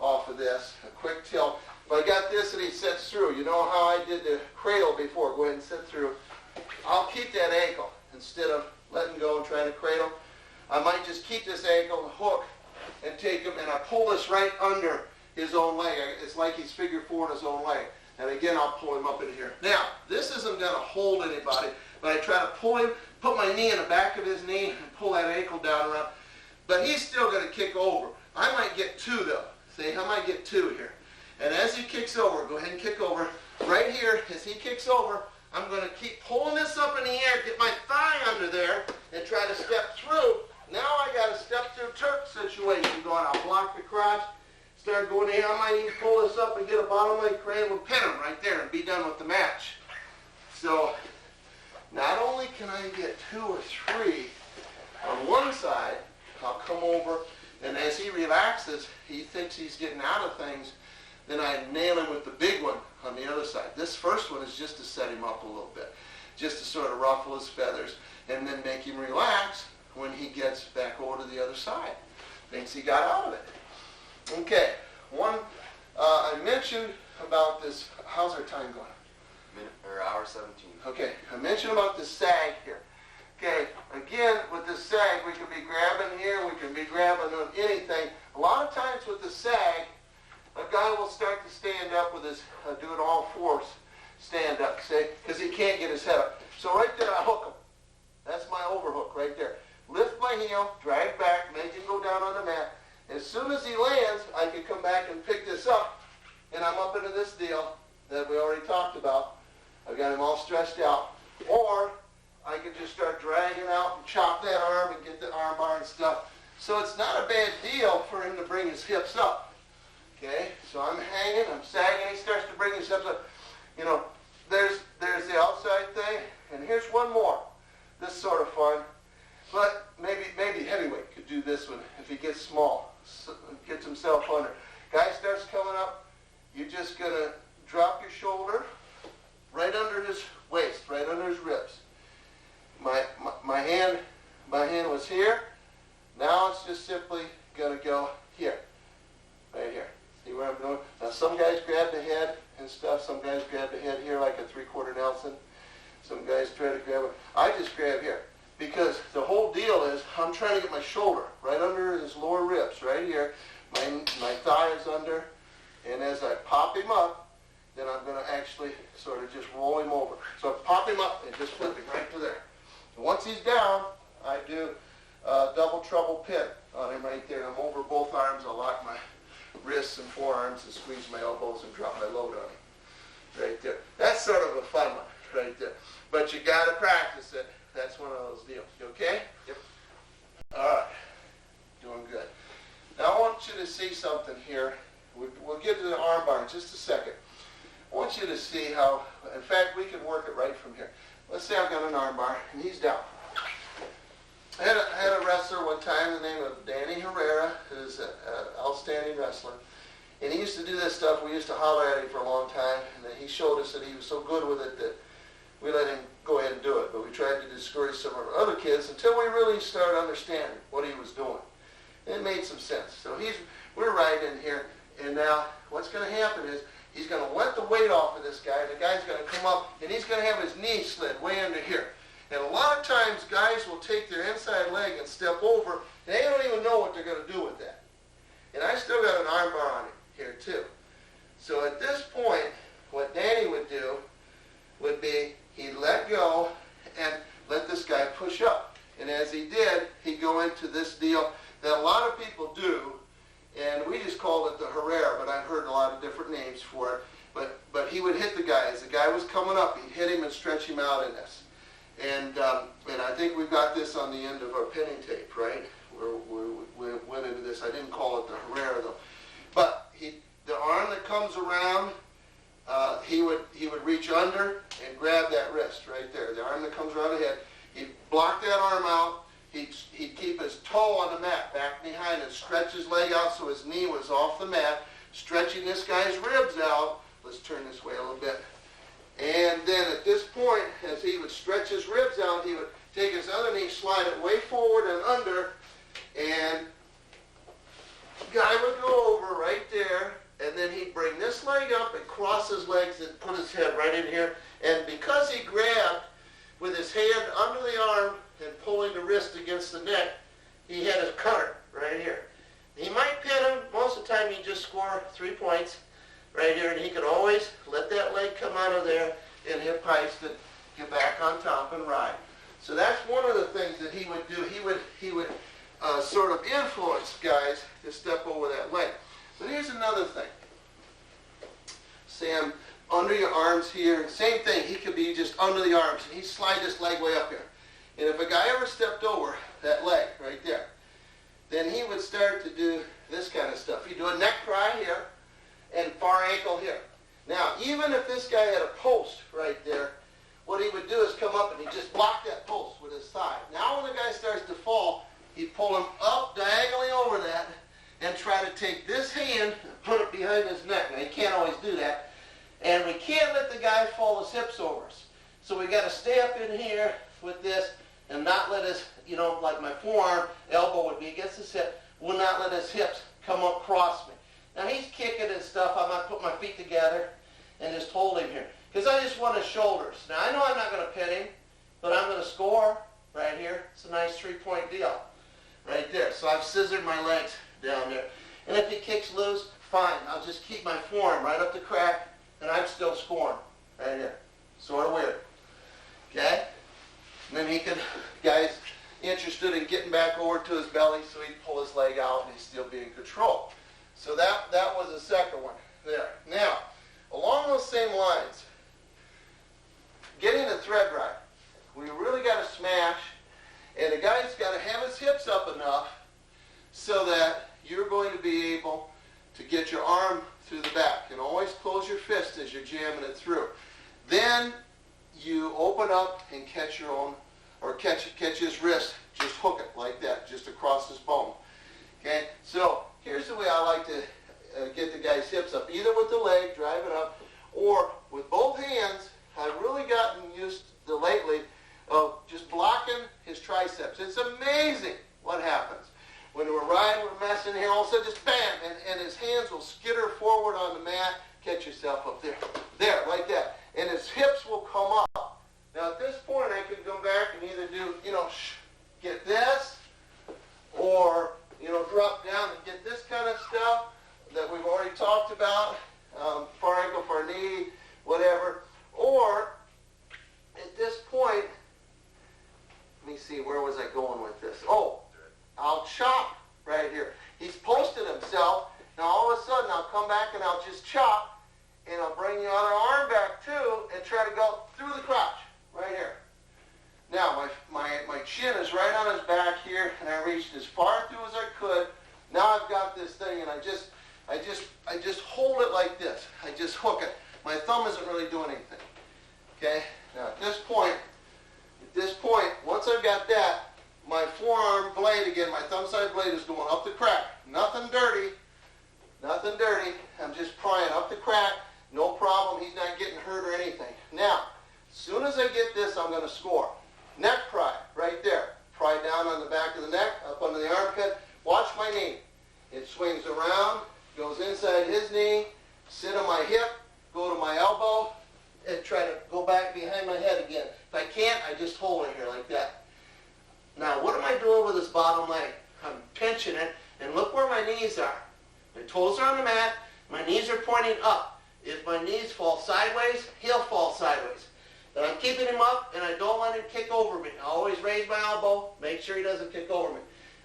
off of this, a quick tilt. If I got this and he sits through, you know how I did the cradle before, go ahead and sit through. I'll keep that ankle instead of letting go and trying to cradle. I might just keep this ankle, hook, and take him, and I pull this right under his own leg. It's like he's figure 4 in his own leg. And again, I'll pull him up in here. Now, this isn't going to hold anybody, but I try to pull him, put my knee in the back of his knee, and pull that ankle down around. But he's still going to kick over. I might get 2 though. See, I might get 2 here. And as he kicks over, go ahead and kick over. Right here, as he kicks over, I'm going to keep pulling this up in the air, get my thigh under there, and try to step through. Now I got a step through Turk situation going. I'll block the crotch, start going in. I might even pull this up and get a bottom leg cradle and pin him right there and be done with the match. So not only can I get 2 or 3 on one side, I'll come over, and as he relaxes, he thinks he's getting out of things, then I nail him with the big one on the other side. This first one is just to set him up a little bit, just to sort of ruffle his feathers, and then make him relax when he gets back over to the other side. Thinks he got out of it. Okay, I mentioned about this. How's our time going? Hour 17. Okay, I mentioned about the sag here. Okay, again, with the sag, we can be grabbing here, we can be grabbing on anything. A lot of times with the sag, a guy will start to stand up with his, do it all fours, stand up, see, because he can't get his head up. So right there, I hook him. That's my overhook right there. Lift my heel, drag back, make him go down on the mat. As soon as he lands, I can come back and pick this up, and I'm up into this deal that we already talked about. I've got him all stretched out. Or I can just start dragging out and chop that arm and get the arm bar and stuff. So it's not a bad deal for him to bring his hips up. Okay, so I'm hanging, I'm sagging, he starts to bring his hips up. You know, there's the outside thing, and here's one more. This is sort of fun, but maybe heavyweight could do this one if he gets small, gets himself under. Guy starts coming up, you're just going to drop your shoulder right under his waist, right under his ribs. My hand was here. Now it's just simply going to go here, right here. See where I'm going? Now some guys grab the head and stuff. Some guys grab the head here like a 3/4 Nelson. Some guys try to grab it. I just grab here because the whole deal is I'm trying to get my shoulder right under his lower ribs, right here. My thigh is under, and as I pop him up, then I'm going to actually sort of just roll him over. So I pop him up and just flip him right to there. And once he's down, I do a double trouble pin on him right there. I'm over both arms. I lock my wrists and forearms and squeeze my elbows and drop my load on him right there. That's sort of a fun one right there. But you got to practice it. That's one of those deals. You okay? Yep. All right. Doing good. Now I want you to see something here. We'll get to the arm bar in just a second. I want you to see how, in fact, we can work it right from here. Let's say I've got an arm bar, and he's down. I had a wrestler one time, the name of Danny Herrera, who's an outstanding wrestler. And he used to do this stuff. We used to holler at him for a long time, and then he showed us that he was so good with it that we let him go ahead and do it. But we tried to discourage some of our other kids until we really started understanding what he was doing. And it made some sense. So we're right in here, And now what's going to happen is he's going to let the weight off of this guy. The guy's going to come up, and he's going to have his knee slid way under here. And a lot of times guys will take their inside leg and step over, and they don't even know what they're going to do with that. And I still got an arm bar on it here too. So at this point, what Danny would do would be he'd let go and let this guy push up. And as he did, he'd go into this deal that a lot of people do, and we just called it the Herrera, but I've heard a lot of different names for it. But he would hit the guy. As the guy was coming up, he'd hit him and stretch him out in this. And I think we've got this on the end of our pinning tape, right? We went into this. I didn't call it the Herrera, though. But the arm that comes around, he would reach under and grab that wrist right there. The arm that comes around the head, he'd block that arm out. He'd keep his toe on the mat back behind and stretch his leg out so his knee was off the mat, stretching this guy's ribs out. Let's turn this way a little bit. And then at this point, as he would stretch his ribs out, he would take his other knee, slide it way forward and under, and the guy would go over right there, and then he'd bring this leg up and cross his legs and put his head right in here. And because he grabbed with his hand under the arm and pulling the wrist against the neck, he had his cutter right here. He might pin him. Most of the time he'd just score 3 points right here, and he could always let that leg come out of there and hit pipes to get back on top and ride. So that's one of the things that he would do. He would sort of influence guys to step over that leg. But here's another thing. Sam, under your arms here, same thing. He could be just under the arms, and he'd slide this leg way up here. And if a guy ever stepped over that leg right there, then he would start to do this kind of stuff. He'd do a neck pry here and far ankle here. Now, even if this guy had a post right there, what he would do is come up and he'd just block that post with his thigh. Now when the guy starts to fall, he'd pull him up diagonally over that and try to take this hand and put it behind his neck. Now, you can't always do that. And we can't let the guy fall his hips over us. So we got to stay up in here with this and not let his, like my forearm, elbow would be against his hip, will not let his hips come up across me. Now he's kicking and stuff. I might put my feet together and just hold him here. Because I just want his shoulders. Now I know I'm not going to pin him, but I'm going to score right here. It's a nice 3-point deal right there. So I've scissored my legs down there. And if he kicks loose, fine. I'll just keep my forearm right up the crack, and I'm still scoring right here. Sort of weird. Okay? And then he could, guys interested in getting back over to his belly, so he'd pull his leg out and he'd still be in control. So that was the second one there. Now, along those same lines, getting a thread ride, we really got to smash, and the guy's got to have his hips up enough so that you're going to be able to get your arm through the back. And always close your fist as you're jamming it through. Then you open up and catch your own, or catch his wrist, just hook it like that, just across his bone. Okay, so here's the way I like to get the guy's hips up, either with the leg, drive it up, or with both hands. I've really gotten used to lately of just blocking his triceps. It's amazing what happens. When we're riding, we're messing here, all of a sudden just bam, and his hands will skitter forward on the mat. Catch yourself up there. There, like that. And his hips will come up. Now at this point I can come back and either do, get this, or, drop down and get this kind of stuff that we've already talked about, far ankle, far knee, whatever. Or, at this point, let me see, where was I going with this? Oh, I'll chop right here. He's posted himself. Now all of a sudden I'll come back and I'll just chop, and I'll bring the other arm back too and try to go through the crotch right here. Now my chin is right on his back here, and I reached as far through as I could. Now I've got this thing, and I just hold it like this. I just hook it. My thumb isn't really doing anything. Okay? Now at this point, once I've got that, my forearm blade again, my thumb side blade is going up the crack. Nothing dirty. Nothing dirty. I'm just prying up the crack. No problem. He's not getting hurt or anything. Now, as soon as I get this, I'm going to score. Neck pry, right there. Pry down on the back of the neck, up under the armpit. Watch my knee. It swings around, goes inside hip, go to my elbow, and try to go back behind my head again. If I can't, I just hold it here like that. Now, what am I doing with this bottom leg? I'm pinching it, and look where my knees are. My toes are on the mat, my knees are pointing up. If my knees fall sideways, he'll fall sideways. But I'm keeping him up, and I don't let him kick over me. I always raise my elbow, make sure he doesn't kick over me.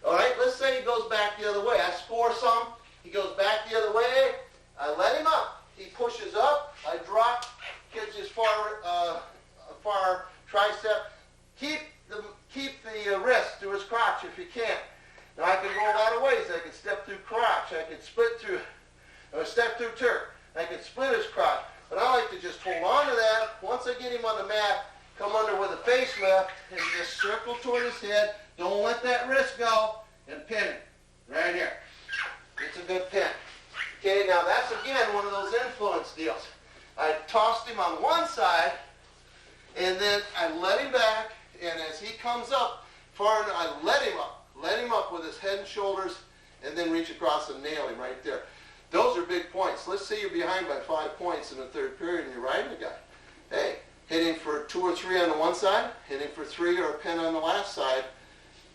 All right, let's say he goes back the other way. I score some, he goes back the other way, I let him up. He pushes up, I drop, gets his far tricep. Keep the wrist to his crotch if you can. Now I can go a lot of ways. I can step through crotch, I can split through, or step through turf. I can split his crotch. But I like to just hold on to that. Once I get him on the mat, come under with a face lift and just circle toward his head. Don't let that wrist go, and pin him right here. It's a good pin. Okay, now that's again one of those influence deals. I tossed him on one side, and then I let him back, and as he comes up far enough, I let him up with his head and shoulders, and then reach across and nail him right there. Those are big points. Let's say you're behind by 5 points in the third period and you're riding the guy. Hey, hit him for 2 or 3 on the one side, hit him for 3 or a pin on the last side,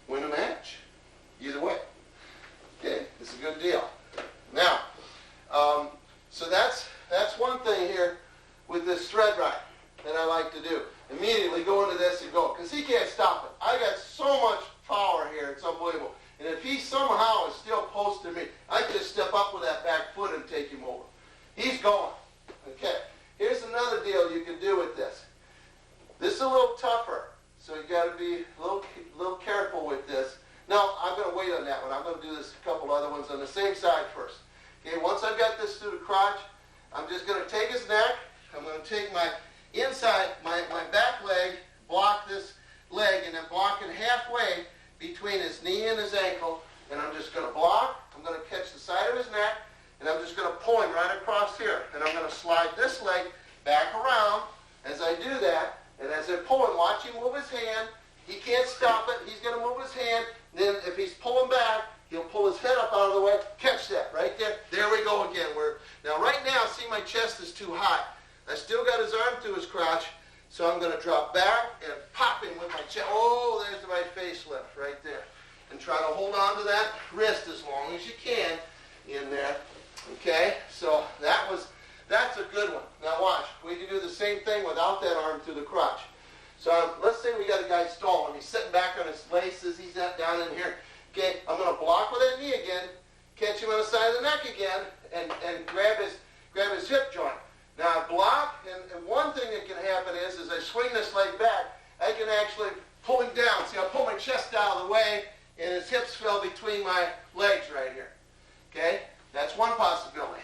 win a match. Either way. Okay, it's a good deal. Now, so that's one thing here with this thread ride that I like to do. Immediately go into this and go, because he can't stop it. I got so much power here, it's unbelievable. And if he somehow is still posting me, I just step up with that back foot and take him over. He's going. Okay, here's another deal you can do with this. This is a little tougher, so you got to be a little careful with this. No, I'm going to wait on that one. I'm going to do this a couple other ones on the same side first. Okay, once I've got this through the crotch, I'm just going to take his neck. I'm going to take my inside, my back leg, block this leg, and then block it halfway between his knee and his ankle, and I'm just going to block. I'm going to catch the side of his neck, and I'm just going to pull him right across here. And I'm going to slide this leg back around as I do that, and as I pull him, watch him move his hand. He can't stop it. He's going to move his hand. Then if he's pulling back, he'll pull his head up out of the way. Catch that right there. There we go again. Now right now, see my chest is too high. I still got his arm through his crotch, so I'm going to drop back and pop him with my chest. Oh, there's my face lift right there. And try to hold on to that wrist as long as you can in there. Okay, so that's a good one. Now watch, we can do the same thing without that arm through the crotch. So let's say we got a guy stalling. He's sitting back on his laces. He's down in here. Okay, I'm going to block with that knee again, catch him on the side of the neck again, and grab his hip joint. Now I block, and one thing that can happen is I swing this leg back, I can actually pull him down. See, I pull my chest out of the way, and his hips fell between my legs right here. Okay, that's one possibility.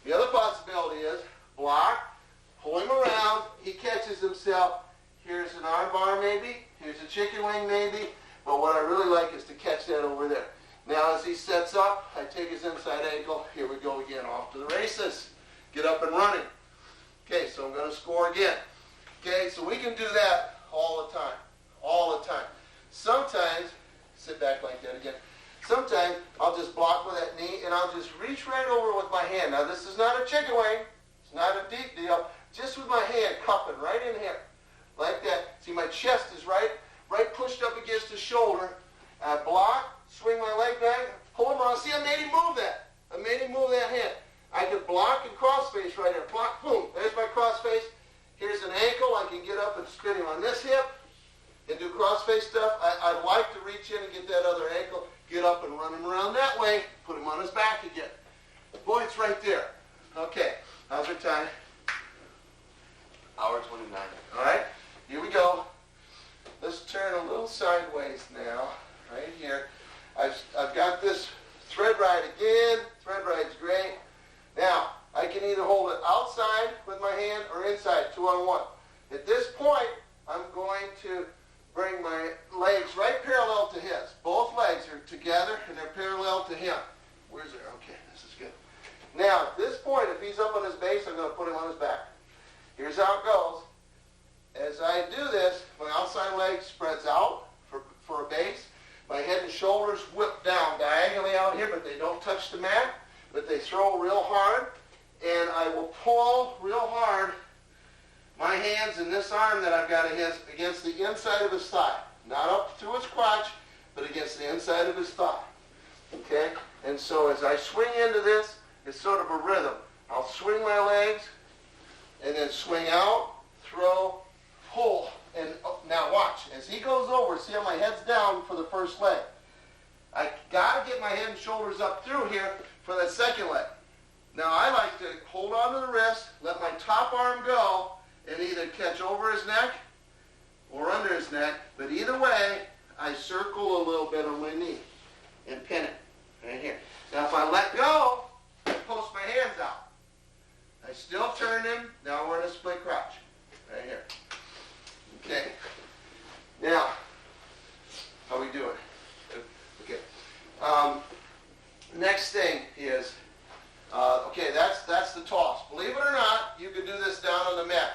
The other possibility is block, pull him around, he catches himself. Here's an arm bar maybe, here's a chicken wing maybe, but what I really like is to catch that over there. Now as he sets up, I take his inside ankle, here we go again, off to the races. Get up and running. Okay, so I'm going to score again. Okay, so we can do that all the time. All the time. Sometimes, sit back like that again. Sometimes I'll just block with that knee and I'll just reach right over with my hand. Now this is not a chicken wing. It's not a deep deal. Just with my hand cupping right in here. Like that. See, my chest is right pushed up against the shoulder. I block, swing my leg back, pull him around. See, I made him move that. I made him move that hand. I could block and crossface right here. Block, boom, there's my crossface. Here's an ankle. I can get up and spin him on this hip and do crossface stuff. I like to reach in and get that other ankle, get up and run him around that way, put him on his back again. Boy, it's right there. Okay, how's our time? Hour 29. All right, here we go. Let's turn a little sideways now, right here. I've got this thread ride again. Thread ride's great. Now, I can either hold it outside with my hand or inside, 2-on-1. At this point, I'm going to bring my legs right parallel to his. Both legs are together and they're parallel to him. Where's there? Okay, this is good. Now, at this point, if he's up on his base, I'm going to put him on his back. Here's how it goes. As I do this, my outside leg spreads out for a base. My head and shoulders whip down diagonally out here, but they don't touch the mat. But they throw real hard, and I will pull real hard my hands in this arm that I've got of his against the inside of his thigh. Not up through his crotch, but against the inside of his thigh. Okay? And so as I swing into this, it's sort of a rhythm. I'll swing my legs, and then swing out, throw, pull. And now watch, as he goes over, see how my head's down for the first leg. I got to get my head and shoulders up through here for that second leg. Now I like to hold on to the wrist, let my top arm go, and either catch over his neck or under his neck, but either way, I circle a little bit on my knee and pin it right here. Now if I let go, I post my hands out. I still turn him, now we're in a split crouch, right here. Okay. Now, how we doing? Okay. Next thing is, okay, that's the toss. Believe it or not, you can do this down on the mat.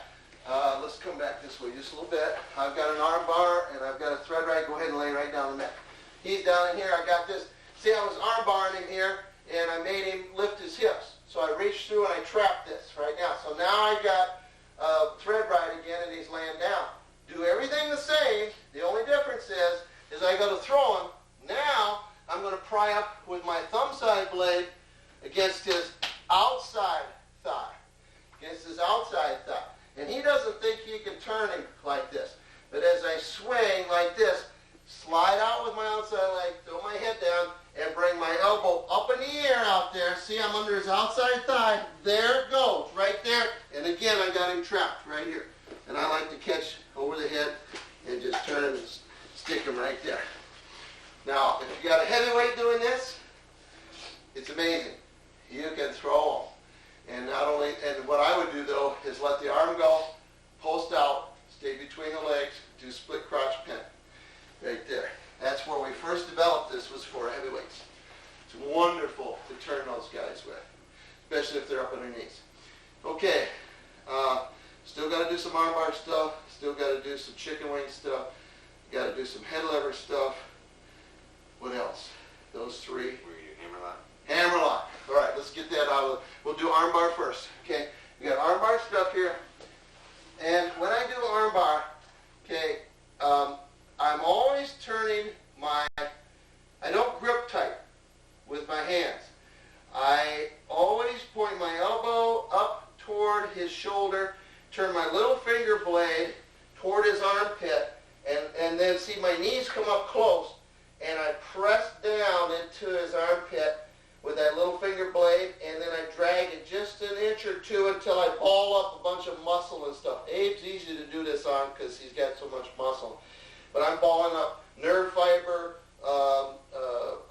Let's come back this way just a little bit. I've got an arm bar and I've got a thread right. Go ahead and lay right down on the mat. He's down in here. I got this. See, I was arm barring him here, and I made him lift his hips. So I reached through and I trapped this right now. So now I got thread right again, and he's laying down. Do everything the same. The only difference is I go to throw him. Now I'm going to pry up with my thumb side blade against his outside thigh. Against his outside thigh. And he doesn't think he can turn him like this. But as I swing like this, slide out with my outside leg, throw my head down, and bring my elbow up in the air out there. See, I'm under his outside thigh. There it goes, right there. And again, I got him trapped right here. And I like to catch over the head and just turn him and stick him right there. Now, if you got a heavyweight doing this, it's amazing. You can throw them. And not only, and what I would do though is let the arm go, post out, stay between the legs, do split crotch pin. Right there. That's where we first developed this, was for heavyweights. It's wonderful to turn those guys with, especially if they're up on their knees. Okay, still got to do some armbar stuff, still got to do some chicken wing stuff, got to do some head lever stuff. What else? Those three. Were you hammerlock? Hammerlock. All right, let's get that out of the, we'll do armbar first. Okay, we got armbar stuff here. And when I do armbar, okay, I'm always turning my, I don't grip tight with my hands. I always point my elbow up toward his shoulder, turn my little finger blade toward his armpit, and then see my knees come up close, and I press down into his armpit with that little finger blade, and then I drag it just an inch or two until I ball up a bunch of muscle and stuff. Abe's easy to do this on because he's got so much muscle. But I'm balling up nerve fiber,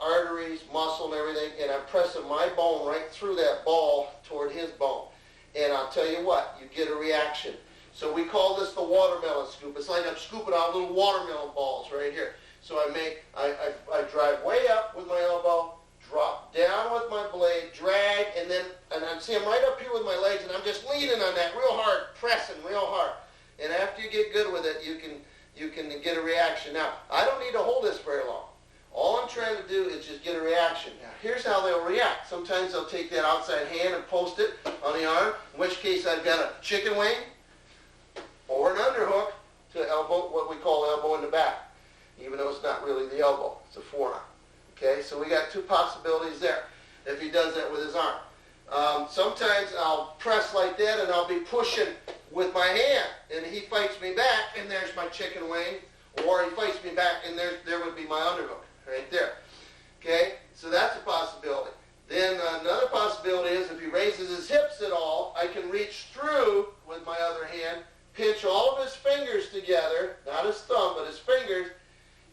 arteries, muscle, and everything, and I'm pressing my bone right through that ball toward his bone. And I'll tell you what, you get a reaction. So we call this the watermelon scoop. It's like I'm scooping out little watermelon balls right here. So I drive way up with my elbow, drop down with my blade, drag, and I see I'm right up here with my legs, and I'm just leaning on that real hard, pressing real hard. And after you get good with it, you can get a reaction. Now, I don't need to hold this very long. All I'm trying to do is just get a reaction. Now, here's how they'll react. Sometimes they'll take that outside hand and post it on the arm, in which case I've got a chicken wing or an underhook to elbow, what we call elbow in the back, even though it's not really the elbow. It's a forearm. Okay, so we got two possibilities there if he does that with his arm. Sometimes I'll press like that and I'll be pushing with my hand, and he fights me back, and there's my chicken wing, or he fights me back, and there would be my underhook right there. Okay, so that's a possibility. Then another possibility is if he raises his hips at all, I can reach through with my other hand, pinch all of his fingers together, not his thumb, but his fingers,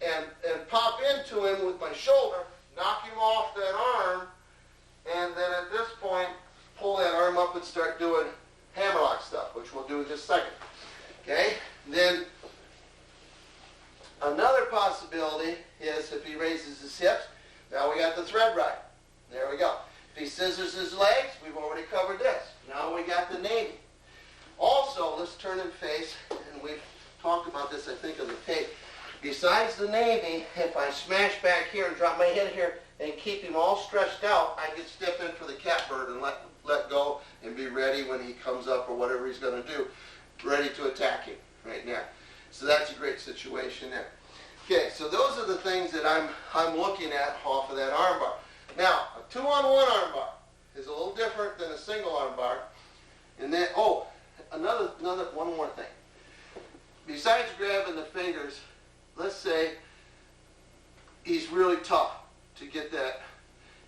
and pop into him with my shoulder, knock him off that arm, and then at this point, pull that arm up and start doing hammerlock stuff, which we'll do in just a second. Okay? Then another possibility is if he raises his hips, now we got the thread right. There we go. If he scissors his legs, we've already covered this. Now we got the Navy. Also, let's turn and face, and we've talked about this, I think, on the tape. Besides the Navy, if I smash back here and drop my head here and keep him all stretched out, I can step in for the catbird and let let go and be ready when he comes up or whatever he's going to do, ready to attack him right now. So that's a great situation there. Okay, so those are the things that I'm looking at off of that arm bar. Now, a 2-on-1 arm bar is a little different than a single arm bar. And then, one more thing. Besides grabbing the fingers, let's say he's really tough to get that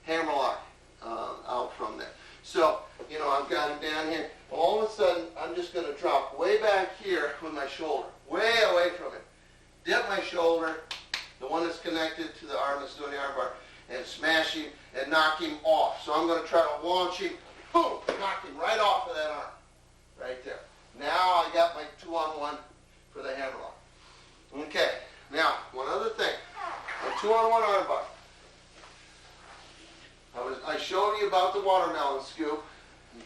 hammer lock out from there. So, I've got him down here. All of a sudden, I'm just going to drop way back here with my shoulder, way away from him. Dip my shoulder, the one that's connected to the arm that's doing the arm bar, and smash him and knock him off. So I'm going to try to launch him, boom, knock him right off of that arm, right there. Now I got my 2-on-1 for the hammer lock. Okay, now one other thing, a 2-on-1 arm bar. I showed you about the watermelon scoop.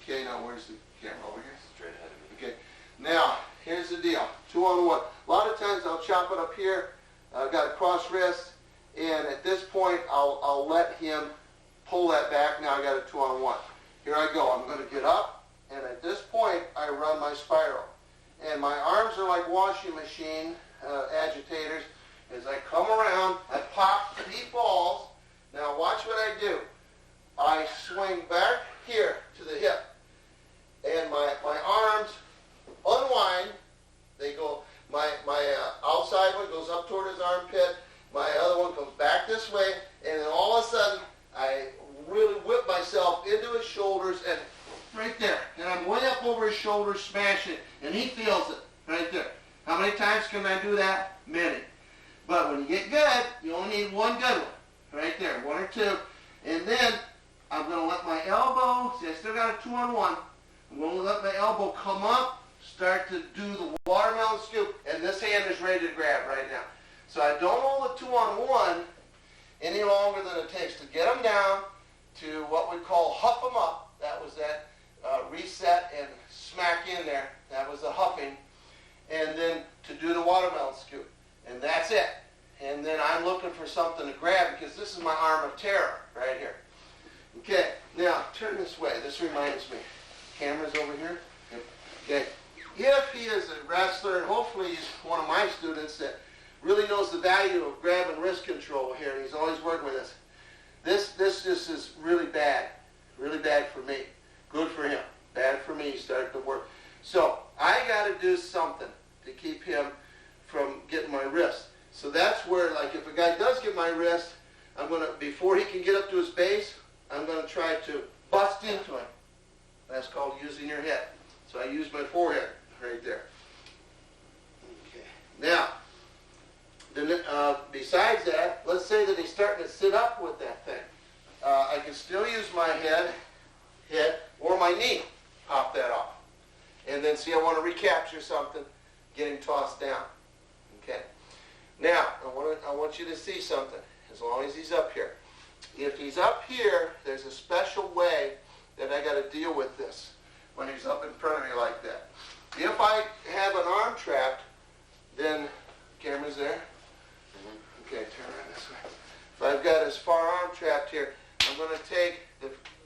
Okay, now where's the camera over here? Straight ahead of me. Okay, now here's the deal, 2-on-1. A lot of times I'll chop it up here. I've got a cross wrist, and at this point I'll let him pull that back. Now I got a 2-on-1. Here I go. I'm going to get up, and at this point I run my spiral. And my arms are like washing machine agitators. As I come around, I pop 3 balls. Now watch what I do. I swing back here to the hip, and my arms unwind. They go, my outside one goes up toward his armpit, my other one comes back this way, and then all of a sudden I really whip myself into his shoulders, and right there, and I'm way up over his shoulders, smashing it, and he feels it right there. How many times can I do that? Many. But when you get good, you only need one good one, right there, 1 or 2, and then I'm going to let my elbow, see I still got a 2-on-1, I'm going to let my elbow come up, start to do the watermelon scoop, and this hand is ready to grab right now. So I don't hold the 2-on-1 any longer than it takes to get them down to what we call huff them up. That was that reset and smack in there. That was the huffing. And then to do the watermelon scoop. And that's it. And then I'm looking for something to grab because this is my arm of terror right here. Okay, now turn this way. This reminds me. Camera's over here. Okay. If he is a wrestler, and hopefully he's one of my students that really knows the value of grab and wrist control here, and he's always working with us. This just is really bad for me. Good for him. Bad for me. He's starting to work. So I got to do something to keep him from getting my wrist. So that's where, like, if a guy does get my wrist, I'm going to, before he can get up to his base, I'm going to try to bust into him. That's called using your head. So I use my forehead right there. Okay. Now, besides that, let's say that he's starting to sit up with that thing. I can still use my head, or my knee. Pop that off. And then see, I want to recapture something, get him tossed down. Okay. Now, I want you to see something, as long as he's up here. If he's up here, there's a special way that I got to deal with this when he's up in front of me like that. If I have an arm trapped, then, camera's there? Okay, turn around this way. If I've got his far arm trapped here, I'm going to take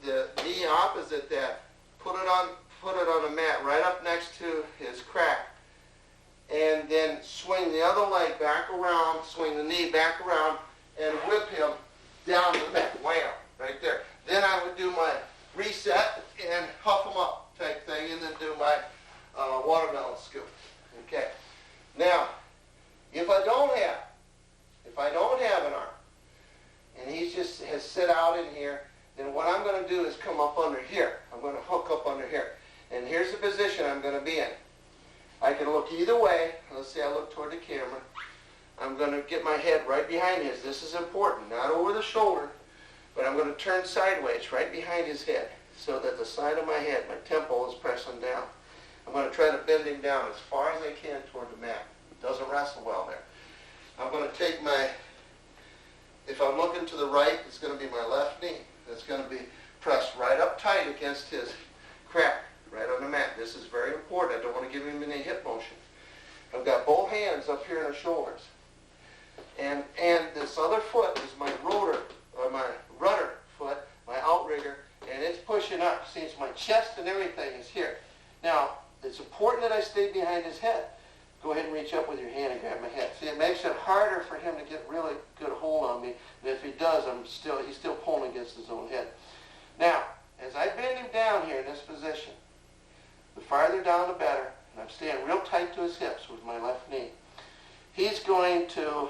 the knee opposite that, put it on a mat right up next to his crack, and then swing the other leg back around, swing the knee back around, and whip him down the mat. Wham! Right there. Then I would do my reset and huff him up type thing, and then do my watermelon scoop. Okay. Now, if I don't have an arm, and he just has sit out in here, then what I'm going to do is come up under here. I'm going to hook up under here. And here's the position I'm going to be in. I can look either way. Let's say I look toward the camera. I'm going to get my head right behind his. This is important, not over the shoulder, but I'm going to turn sideways right behind his head so that the side of my head, my temple, is pressing down. I'm going to try to bend him down as far as I can toward the mat. It doesn't wrestle well there. I'm going to take if I'm looking to the right, it's going to be my left knee. That's going to be pressed right up tight against his crack, right on the mat. This is very important. I don't want to give him any hip motion. I've got both hands up here in the shoulders. And this other foot is my rotor, or my rudder foot, my outrigger, and it's pushing up. See, it's my chest and everything is here. Now, it's important that I stay behind his head. Go ahead and reach up with your hand and grab my head. See, it makes it harder for him to get really good hold on me. And if he does, he's still pulling against his own head. Now, as I bend him down here in this position, the farther down the better, and I'm staying real tight to his hips with my left knee, he's going to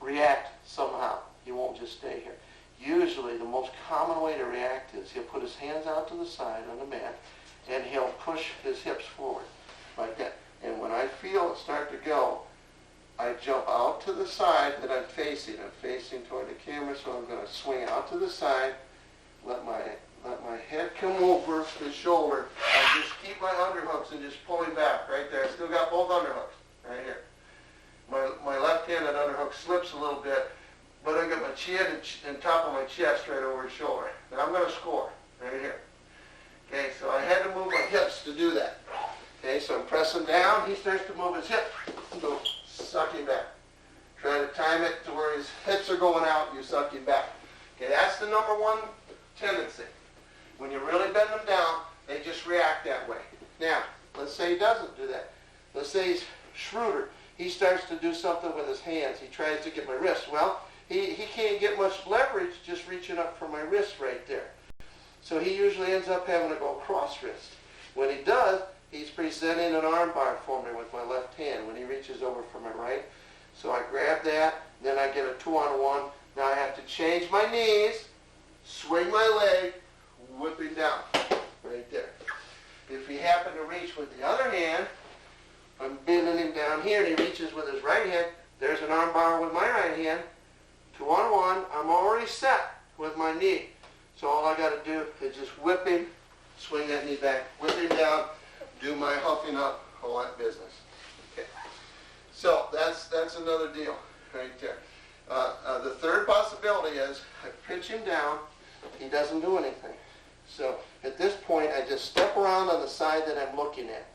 react somehow. He won't just stay here. Usually, the most common way to react is he'll put his hands out to the side on the mat, and he'll push his hips forward like that. And when I feel it start to go, I jump out to the side that I'm facing. I'm facing toward the camera, so I'm going to swing out to the side, let my head come over the shoulder, and just keep my underhooks and just pull him back right there. I still got both underhooks right here. My left-handed underhook slips a little bit, but I got my chin and top of my chest right over his shoulder. And I'm going to score right here. Okay, so I had to move my hips to do that. Okay, so I'm pressing down. He starts to move his hip. So suck him back. Try to time it to where his hips are going out. You suck him back. Okay, that's the number one tendency. When you really bend them down, they just react that way. Now, let's say he doesn't do that. Let's say he's shrewder. He starts to do something with his hands. He tries to get my wrist. Well, he can't get much leverage just reaching up for my wrist right there. So he usually ends up having to go cross wrist. When he does, he's presenting an arm bar for me with my left hand when he reaches over for my right. So I grab that, then I get a 2-on-1. Now I have to change my knees, swing my leg, whip him down right there. If he happen to reach with the other hand, I'm bending him down here and he reaches with his right hand. There's an arm bar with my right hand. 2-on-1. I'm already set with my knee. So all I got to do is just whip him, swing that knee back, whip him down, do my huffing up, all that business. Okay. So that's another deal right there. The third possibility is I pitch him down. He doesn't do anything. So at this point, I just step around on the side that I'm looking at.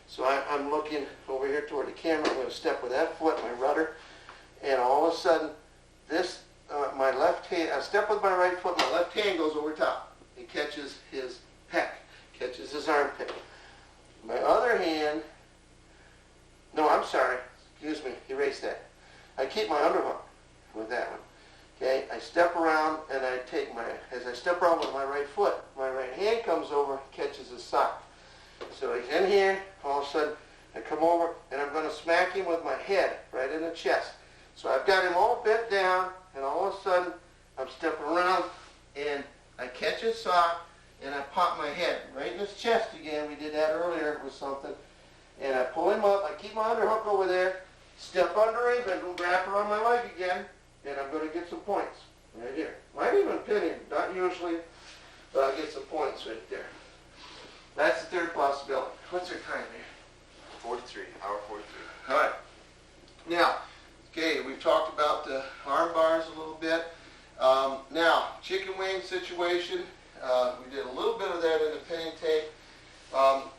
So I'm looking over here toward the camera. I'm going to step with that foot, my rudder, and all of a sudden, my left hand, I step with my right foot, my left hand goes over top. It catches his pec, catches his armpit. My other hand, no, I'm sorry, excuse me, erase that. I keep my underhook with that one. Okay, I step around and I take as I step around with my right foot, my right hand comes over, catches his sock. So he's in here, all of a sudden I come over and I'm going to smack him with my head right in the chest. So I've got him all bent down and all of a sudden I'm stepping around and I catch his sock and I pop my head right in his chest again. We did that earlier with something. And I pull him up, I keep my underhook over there, step under him and wrap around my leg again, and I'm going to get some points right here. Might even pin him, not usually, but I'll get some points right there. That's the third possibility. What's our time here? 43, hour 43. All right. Now, okay, we've talked about the arm bars a little bit. Now, chicken wing situation. We did a little bit of that in the pinning tape. Oh,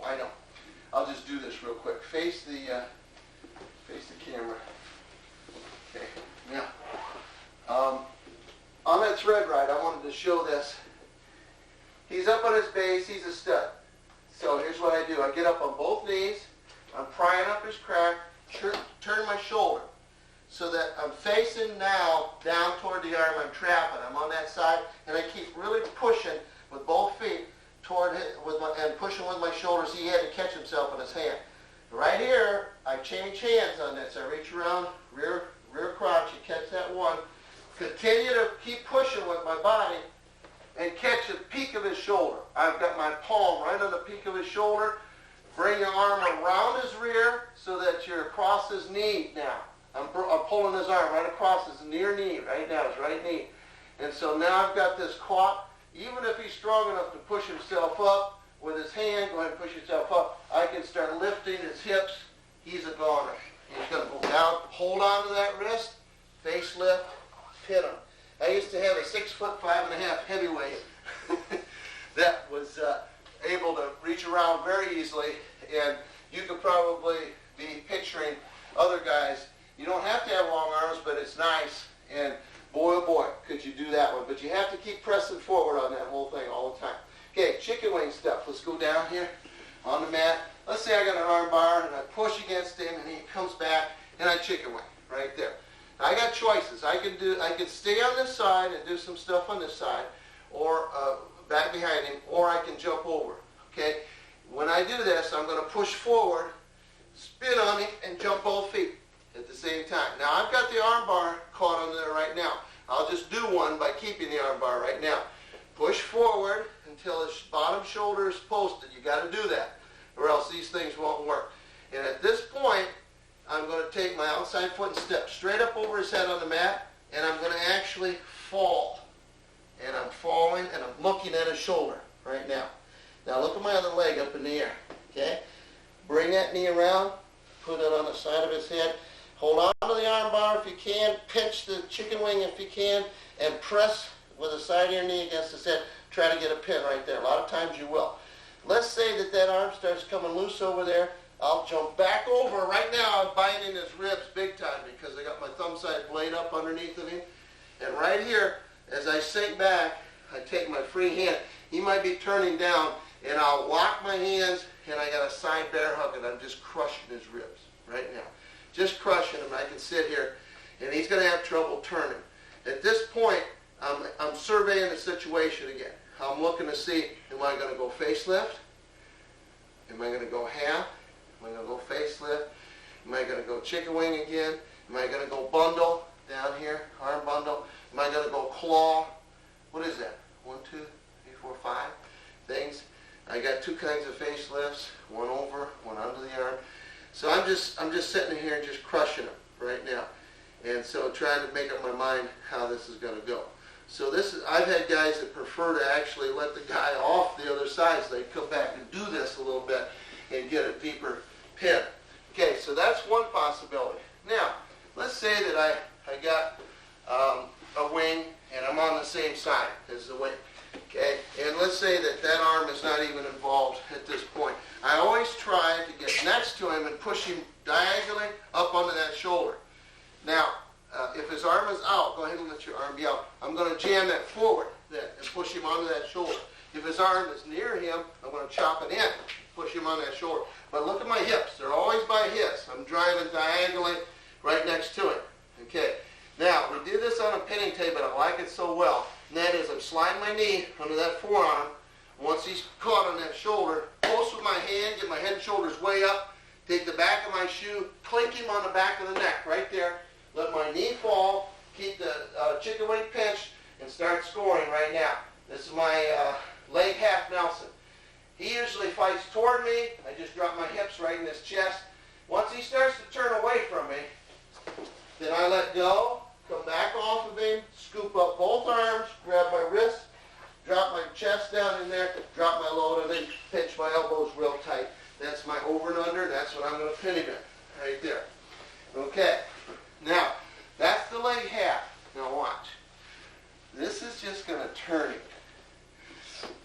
I know. I'll just do this real quick. Face the camera. Okay. Now, on that thread ride, I wanted to show this. He's up on his base. He's a stud. So here's what I do. I get up on both knees. I'm prying up his crack. Turn my shoulder so that I'm facing now down toward the arm. I'm trapping. I'm on that side, and I keep really pushing with both feet toward it and pushing with my shoulders. He had to catch himself in his hand. Right here, I change hands on this. I reach around, rear crotch, you catch that one. Continue to keep pushing with my body and catch the peak of his shoulder. I've got my palm right on the peak of his shoulder. Bring your arm around his rear so that you're across his knee now. I'm pulling his arm right across his near knee, right now, his right knee. And so now I've got this caught. Even if he's strong enough to push himself up with his hand, go ahead and push yourself up, I can start lifting his hips. He's a goner. He's going to go down, hold on to that wrist, face lift, pin him. I used to have a 6'5" heavyweight that was able to reach around very easily, and you could probably be picturing other guys. You don't have to have long arms, but it's nice. And boy oh boy, could you do that one. But you have to keep pressing forward on that whole thing all the time. Okay, chicken wing stuff. Let's go down here on the mat. Let's say I got an arm bar and I push against him and he comes back and I chicken wing right there. Now I got choices. I can stay on this side and do some stuff on this side, or back behind him, or I can jump over. Okay? When I do this, I'm going to push forward, spin on him, and jump both feet at the same time. Now I've got the arm bar caught on there right now. I'll just do one by keeping the arm bar right now. Push forward until his bottom shoulder is posted. You got to do that, or else these things won't work. And at this point, I'm going to take my outside foot and step straight up over his head on the mat, and I'm going to actually fall. And I'm falling, and I'm looking at his shoulder right now. Now look at my other leg up in the air, okay? Bring that knee around, put it on the side of his head. Hold on to the arm bar if you can, pinch the chicken wing if you can, and press with the side of your knee against his head. Try to get a pin right there. A lot of times you will. Let's say that arm starts coming loose over there. I'll jump back over. Right now I'm biting his ribs big time because I got my thumb side blade up underneath of him. And right here, as I sink back, I take my free hand. He might be turning down, and I'll lock my hands, and I got a side bear hug, and I'm just crushing his ribs right now. Just crushing him. I can sit here, and he's going to have trouble turning. At this point, I'm surveying the situation again. I'm looking to see, am I going to go facelift? Am I going to go half? Am I going to go facelift? Am I going to go chicken wing again? Am I going to go bundle down here, arm bundle? Am I going to go claw? What is that? 1, 2, 3, 4, 5 things. I got two kinds of facelifts, one over, one under the arm. So I'm just sitting here and just crushing them right now. And so trying to make up my mind how this is going to go. So I've had guys that prefer to actually let the guy off the other side so they come back and do this a little bit and get a deeper pin. Okay, so that's one possibility. Now, let's say that I got a wing and I'm on the same side as the wing. Okay, and let's say that arm is not even involved at this point. I always try to get next to him and push him diagonally up onto that shoulder. Now, if his arm is out, go ahead and let your arm be out. I'm going to jam that forward then and push him onto that shoulder. If his arm is near him, I'm going to chop it in, push him on that shoulder. But look at my hips. They're always by his. I'm driving diagonally right next to him. Okay. Now, we do this on a pinning table, and I like it so well. And that is I'm sliding my knee under that forearm. Once he's caught on that shoulder, post with my hand, get my head and shoulders way up, take the back of my shoe, clink him on the back of the neck right there. Let my knee fall, keep the chicken wing pinched, and start scoring right now. This is my leg half Nelson. He usually fights toward me. I just drop my hips right in his chest. Once he starts to turn away from me, then I let go, come back off of him, scoop up both arms, grab my wrist, drop my chest down in there, drop my load, and then pinch my elbows real tight. That's my over and under. That's what I'm going to pin him in, right there. Okay. Now, that's the leg half. Now watch. This is just going to turn him.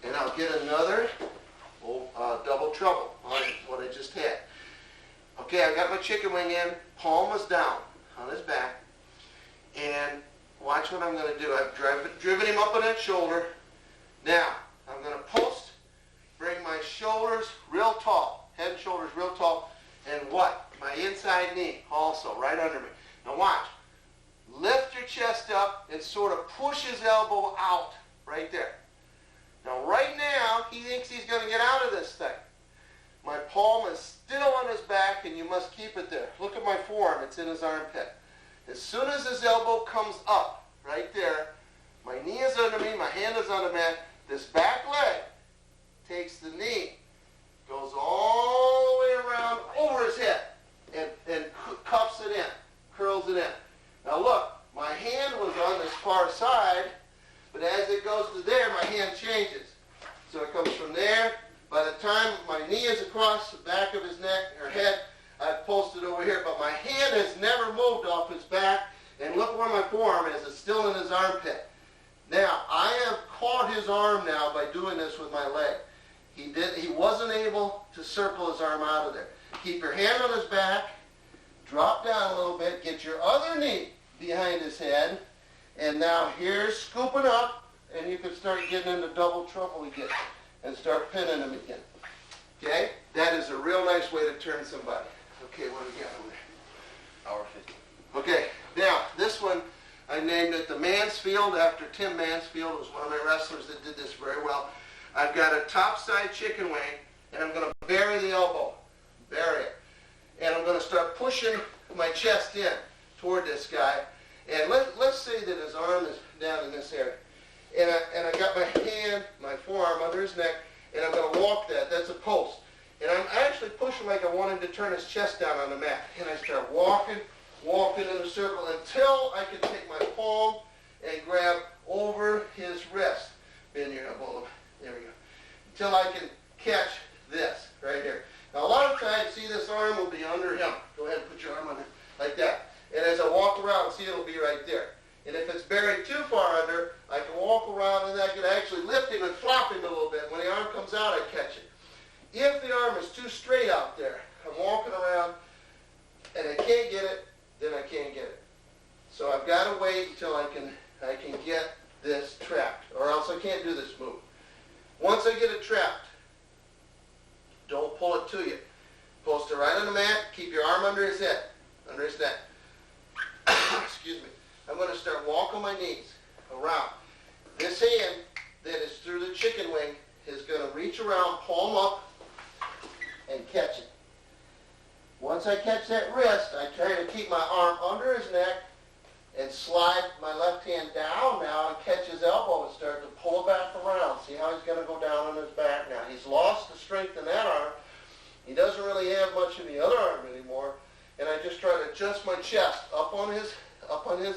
And I'll get another double trouble on what I just had. Okay, I got my chicken wing in. Palm is down on his back. And watch what I'm going to do. I've driven him up on that shoulder. Now, I'm going to post, bring my shoulders real tall, head and shoulders real tall, and what? My inside knee also, right under me. Now watch. Lift your chest up and sort of push his elbow out right there. Now right now, he thinks he's going to get out of this thing. My palm is still on his back, and you must keep it there. Look at my forearm. It's in his armpit. As soon as his elbow comes up, right there, my knee is under me, my hand is on the mat, this back leg takes the knee, goes all the way around over his head, and cuffs it in, curls it in. Now look, my hand was on this far side, but as it goes to there, my hand changes. So it comes from there. By the time my knee is across the back of his neck or head, I've posted over here, but my hand has never moved off his back, and look where my forearm is. It's still in his armpit. Now, I have caught his arm now by doing this with my leg. He wasn't able to circle his arm out of there. Keep your hand on his back, drop down a little bit, get your other knee behind his head, And now here's scooping up, and you can start getting into double trouble again and start pinning them again. Okay? That is a real nice way to turn somebody. Okay, what do we got over there? Hour 50. Okay, now this one I named it the Mansfield after Tim Mansfield, was one of my wrestlers that did this very well. I've got a topside chicken wing, and I'm going to bury the elbow, bury it. And I'm going to start pushing my chest in toward this guy. And let's say that his arm is down in this area. And I got my hand, my forearm under his neck, and I'm going to walk that. That's a post. And I'm actually pushing like I wanted to turn his chest down on the mat. And I start walking in a circle until I can take my palm and grab over his wrist. Bend your elbow. There we go. Until I can catch this right here. Now a lot of times, see, this arm will be under him. Go ahead and put your arm under like that. And as I walk around, see, it'll be right there. And if it's buried too far under, I can walk around and I can actually lift him and flop him a little bit. When the arm comes out, I catch it. If the arm is too straight out there, I'm walking around and I can't get it, then I can't get it. So I've got to wait until I can get this trapped, or else I can't do this move. Once I get it trapped, don't pull it to you. Post it right on the mat, keep your arm under his head, under his neck. Excuse me. I'm going to start walking my knees around. This hand that is through the chicken wing is going to reach around, palm up, and catch it. Once I catch that wrist, I try to keep my arm under his neck and slide my left hand down now and catch his elbow and start to pull it back around. See how he's going to go down on his back now. He's lost the strength in that arm. He doesn't really have much in the other arm anymore. And I just try to adjust my chest up on his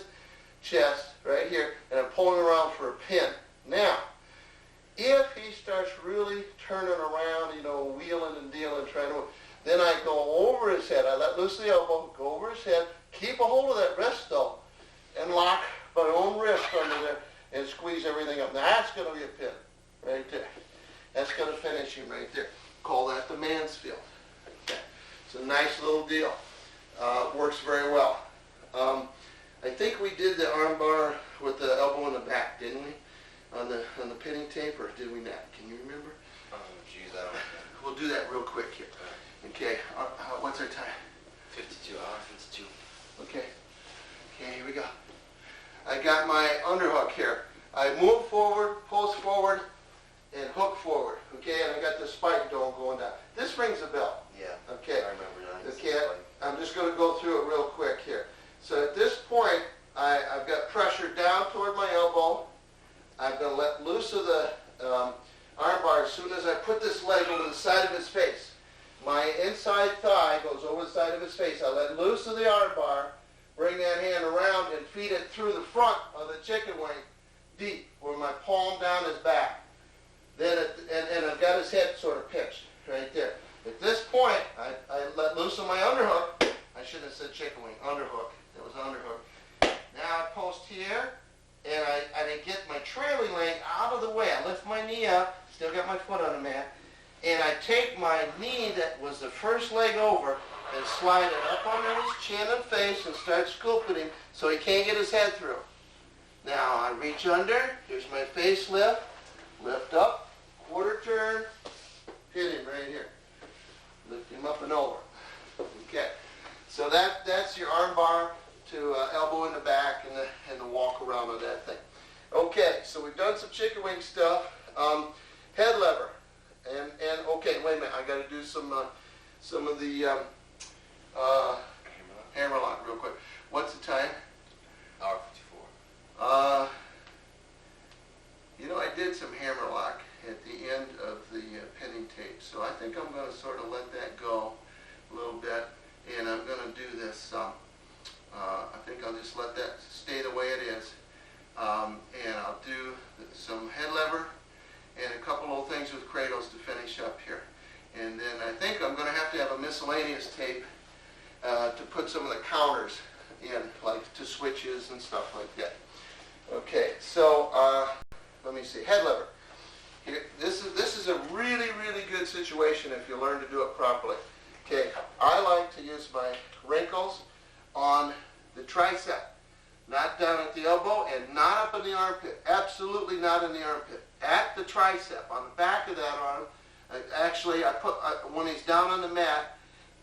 chest right here, and I'm pulling around for a pin. Now, if he starts really turning around, wheeling and dealing, trying to, then I go over his head. I let loose the elbow, go over his head, keep a hold of that wrist though, and lock my own wrist under there and squeeze everything up. Now that's going to be a pin right there. That's going to finish him right there. Call that the Mansfield. Okay. It's a nice little deal. Works very well. I think we did the arm bar with the elbow in the back, didn't we? On the pinning tape, or did we not? Can you remember? Oh, geez, I don't know. We'll do that real quick here. Okay, what's our time? 52, hour 52. Okay, here we go. I got my underhook here. I move forward, post forward, and hook forward. Okay, and I got the spike dome going down. This rings a bell. Yeah, Okay. I remember that. Okay, I'm just going to go through it real quick here. So at this point, I've got pressure down toward my elbow. I'm going to let loose of the arm bar as soon as I put this leg over the side of his face. My inside thigh goes over the side of his face. I let loose of the arm bar, bring that hand around and feed it through the front of the chicken wing, deep, where my palm down his back. Then and I've got his head sort of pitched right there. At this point, I let loose of my underhook. I shouldn't have said chicken wing, underhook. That was underhook. Now I post here, and I get my trailing leg out of the way. I lift my knee up, still got my foot on the mat, and I take my knee that was the first leg over and slide it up under his chin and face and start scooping him so he can't get his head through. Now I reach under, here's my face lift up, quarter turn, hit him right here. Lift him up and over. Okay, so that's your arm bar to elbow in the back and the walk around of that thing. Okay, so we've done some chicken wing stuff. Head lever, and okay, wait a minute, I got to do some of the hammer lock real quick. What's the time? Hour 54. I did some hammer lock at the end of the pinning tape, so I think I'm going to sort of let that go a little bit, and I'm going to do this. I think I'll just let that stay the way it is, and I'll do some head lever and a couple little things with cradles to finish up here. And then I think I'm going to have a miscellaneous tape to put some of the counters in, like to switches and stuff like that. Okay, so let me see, head lever. Here, this is a really, really good situation if you learn to do it properly. Okay, I like to use my wrinkles on the tricep. not down at the elbow, and not up in the armpit. Absolutely not in the armpit. At the tricep, on the back of that arm. When he's down on the mat,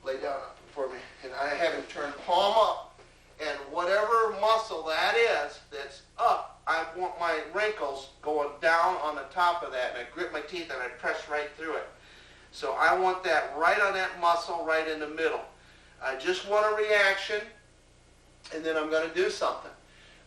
lay down for me, and I have him turn palm up, and whatever muscle that is that's up, I want my wrinkles going down on the top of that, and I grip my teeth and I press right through it. So I want that right on that muscle, right in the middle. I just want a reaction, and then I'm going to do something.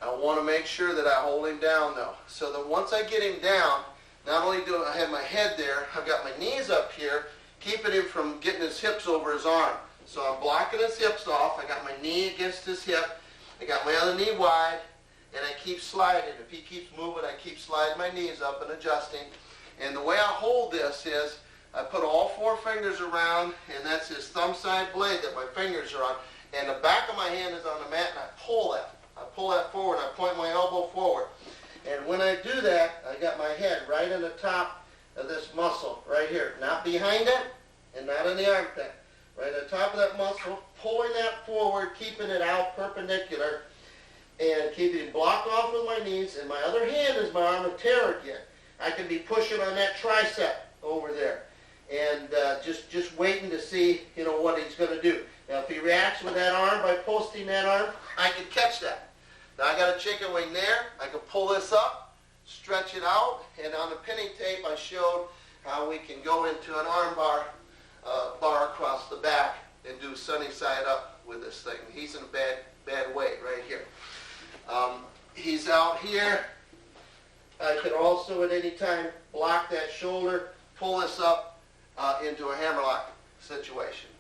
I want to make sure that I hold him down, though, so that once I get him down, not only do I have my head there, I've got my knees up here, keeping him from getting his hips over his arm. So I'm blocking his hips off. I got my knee against his hip. I got my other knee wide, and I keep sliding. If he keeps moving, I keep sliding my knees up and adjusting. And the way I hold this is I put all 4 fingers around, and that's his thumb side blade that my fingers are on. And the back of my hand is on the mat, and I pull that. I pull that forward. I point my elbow forward. And when I do that, I got my head right in the top of this muscle right here. Not behind it and not in the armpit. Right on top of that muscle, pulling that forward, keeping it out perpendicular, and keeping it blocked off with my knees. And my other hand is my arm of terror again. I can be pushing on that tricep over there. And just waiting to see, what he's going to do. Now, if he reacts with that arm by posting that arm, I can catch that. Now I got a chicken wing there. I can pull this up, stretch it out, and on the pinning tape I showed how we can go into an arm bar across the back and do sunny side up with this thing. He's in a bad way right here. He's out here. I can also at any time block that shoulder, pull this up into a hammerlock situation.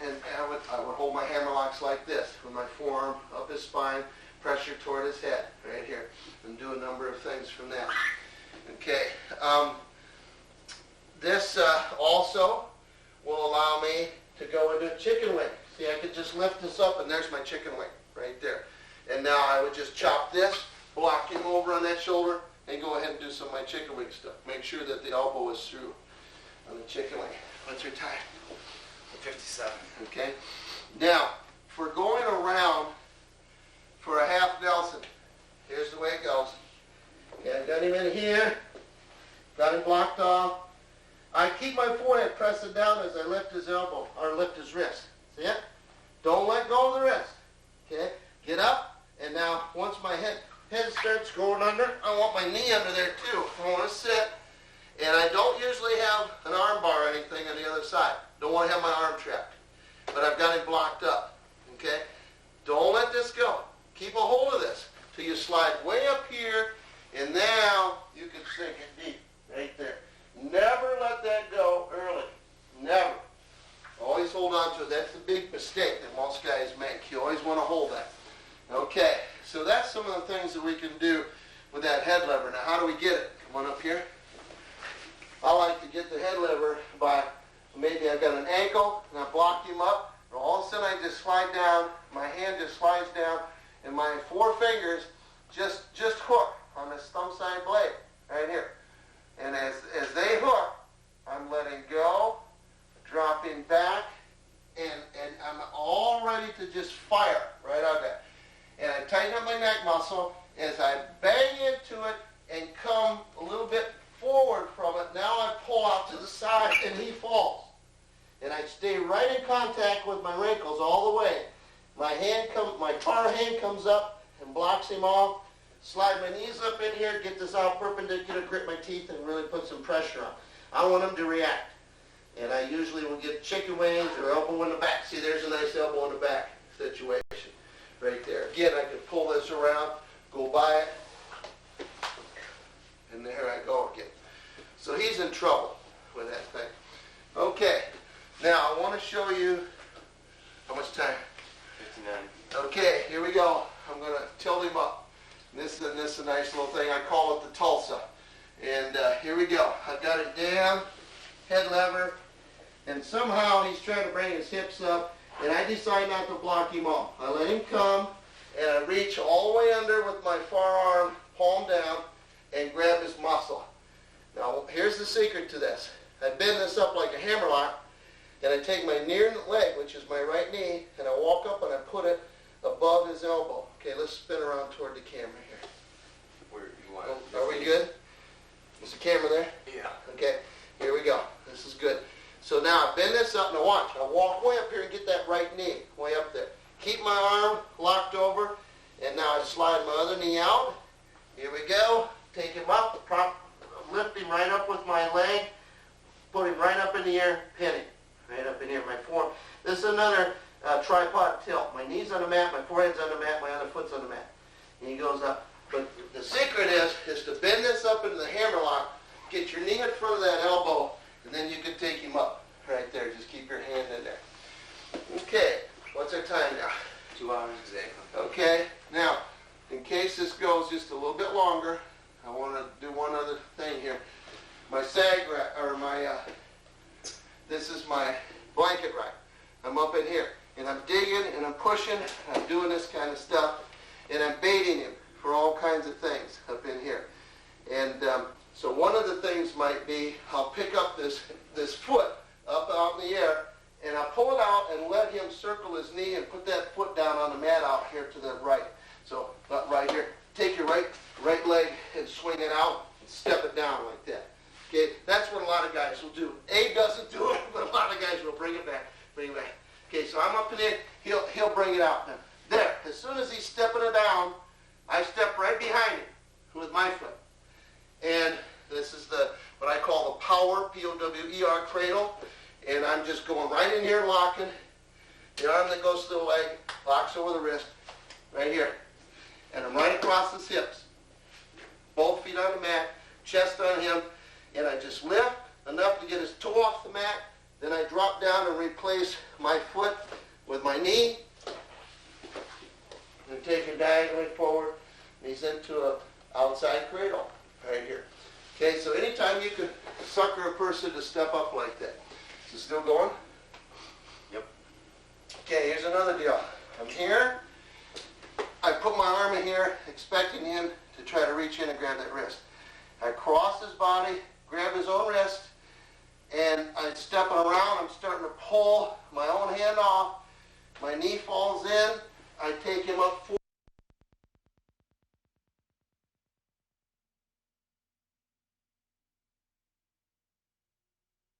And I would hold my hammerlocks like this with my forearm up his spine, pressure toward his head right here, and do a number of things from that. Okay. This also will allow me to go into a chicken wing. See, I could just lift this up, and there's my chicken wing right there. And now I would just chop this, block him over on that shoulder, and go ahead and do some of my chicken wing stuff. Make sure that the elbow is through on the chicken wing. What's your time? 57. Okay. Now, for going around for a half Nelson, here's the way it goes. Okay, I got him in here, got him blocked off. I keep my forehead pressing down as I lift his elbow, or lift his wrist. See it? Don't let go of the wrist. Okay? Get up, and now once my head starts going under, I want my knee under there too. I want to sit, and I don't usually have an arm bar or anything on the other side. Don't want to have my arm trapped. But I've got him blocked up. Okay? Don't let this go. Keep a hold of this till you slide way up here, and now you can sink it deep right there. Never let that go early. Never. Always hold on to it. That's the big mistake that most guys make. You always want to hold that. Okay, so that's some of the things that we can do with that head lever. Now, how do we get it? Come on up here. I like to get the head lever by, maybe I've got an ankle, and I blocked him up, and all of a sudden I just slide down, my hand just slides down, and my 4 fingers just hook on this thumb side blade right here. And as they hook, I'm letting go, dropping back, and I'm all ready to just fire right on that. And I tighten up my neck muscle as I bang into it and come a little bit forward from it. Now I pull out to the side and he falls. And I stay right in contact with my wrinkles all the way. My far hand comes up and blocks him off. Slide my knees up in here, get this out perpendicular, grip my teeth, and really put some pressure on. I want him to react. And I usually will get chicken wings or elbow in the back. See, there's a nice elbow in the back situation right there. Again, I can pull this around, go by it, and there I go again. So he's in trouble with that thing. Okay, now I want to show you how much time. 59. Okay, here we go. I'm going to tilt him up. This is a nice little thing. I call it the Tulsa. And here we go. I've got it down, head lever, and somehow he's trying to bring his hips up, and I decide not to block him off. I let him come, and I reach all the way under with my forearm, palm down, and grab his muscle. Now, here's the secret to this. I bend this up like a hammerlock, and I take my near leg, which is my right knee, and I walk up and I put it above his elbow. Okay, let's spin around toward the camera here. Where you want Are we good? Is the camera there? Yeah. Okay, here we go. This is good. So now bend this up. Now watch. I walk way up here and get that right knee way up there. Keep my arm locked over, and now I slide my other knee out. Here we go. Take him up. Lift him right up with my leg. Put him right up in the air. Pin him right up in here. My forearm. This is another tripod tilt. My knee's on the mat. My forehead's on the mat. My other foot's on the mat. And he goes up. But the secret is to bend this up into the hammerlock. Get your knee in front of that elbow, and then you can take him up right there. Just keep your hand in there. Okay, what's our time now? 2 hours exactly. Okay, now, in case this goes just a little bit longer, I want to do one other thing here. My sag rack, or this is my blanket rack. I'm up in here, and I'm digging, and I'm pushing, I'm doing this kind of stuff, and I'm baiting him for all kinds of things up in here. And so one of the things might be, I'll pick up this foot up out in the air, and I'll pull it out and let him circle his knee and put that foot down on the mat out here to the right. So, right here. Take your right leg and swing it out and step it down like that. Okay, that's what a lot of guys will do. Abe doesn't do it, but a lot of guys will bring it back. Okay, so I'm up in there, he'll bring it out. Now, there, as soon as he's stepping it down, I step right behind him with my foot. And this is what I call the Powell, P-O-W-E-R cradle. And I'm just going right in here locking. The arm that goes to the leg, locks over the wrist, right here. And I'm right across his hips. Both feet on the mat, chest on him. And I just lift enough to get his toe off the mat. Then I drop down and replace my foot with my knee. And take him diagonally forward. And he's into an outside cradle right here. Okay, so anytime you can sucker a person to step up like that. Is it still going? Yep. Okay, here's another deal. I'm here. I put my arm in here, expecting him to try to reach in and grab that wrist. I cross his body, grab his own wrist,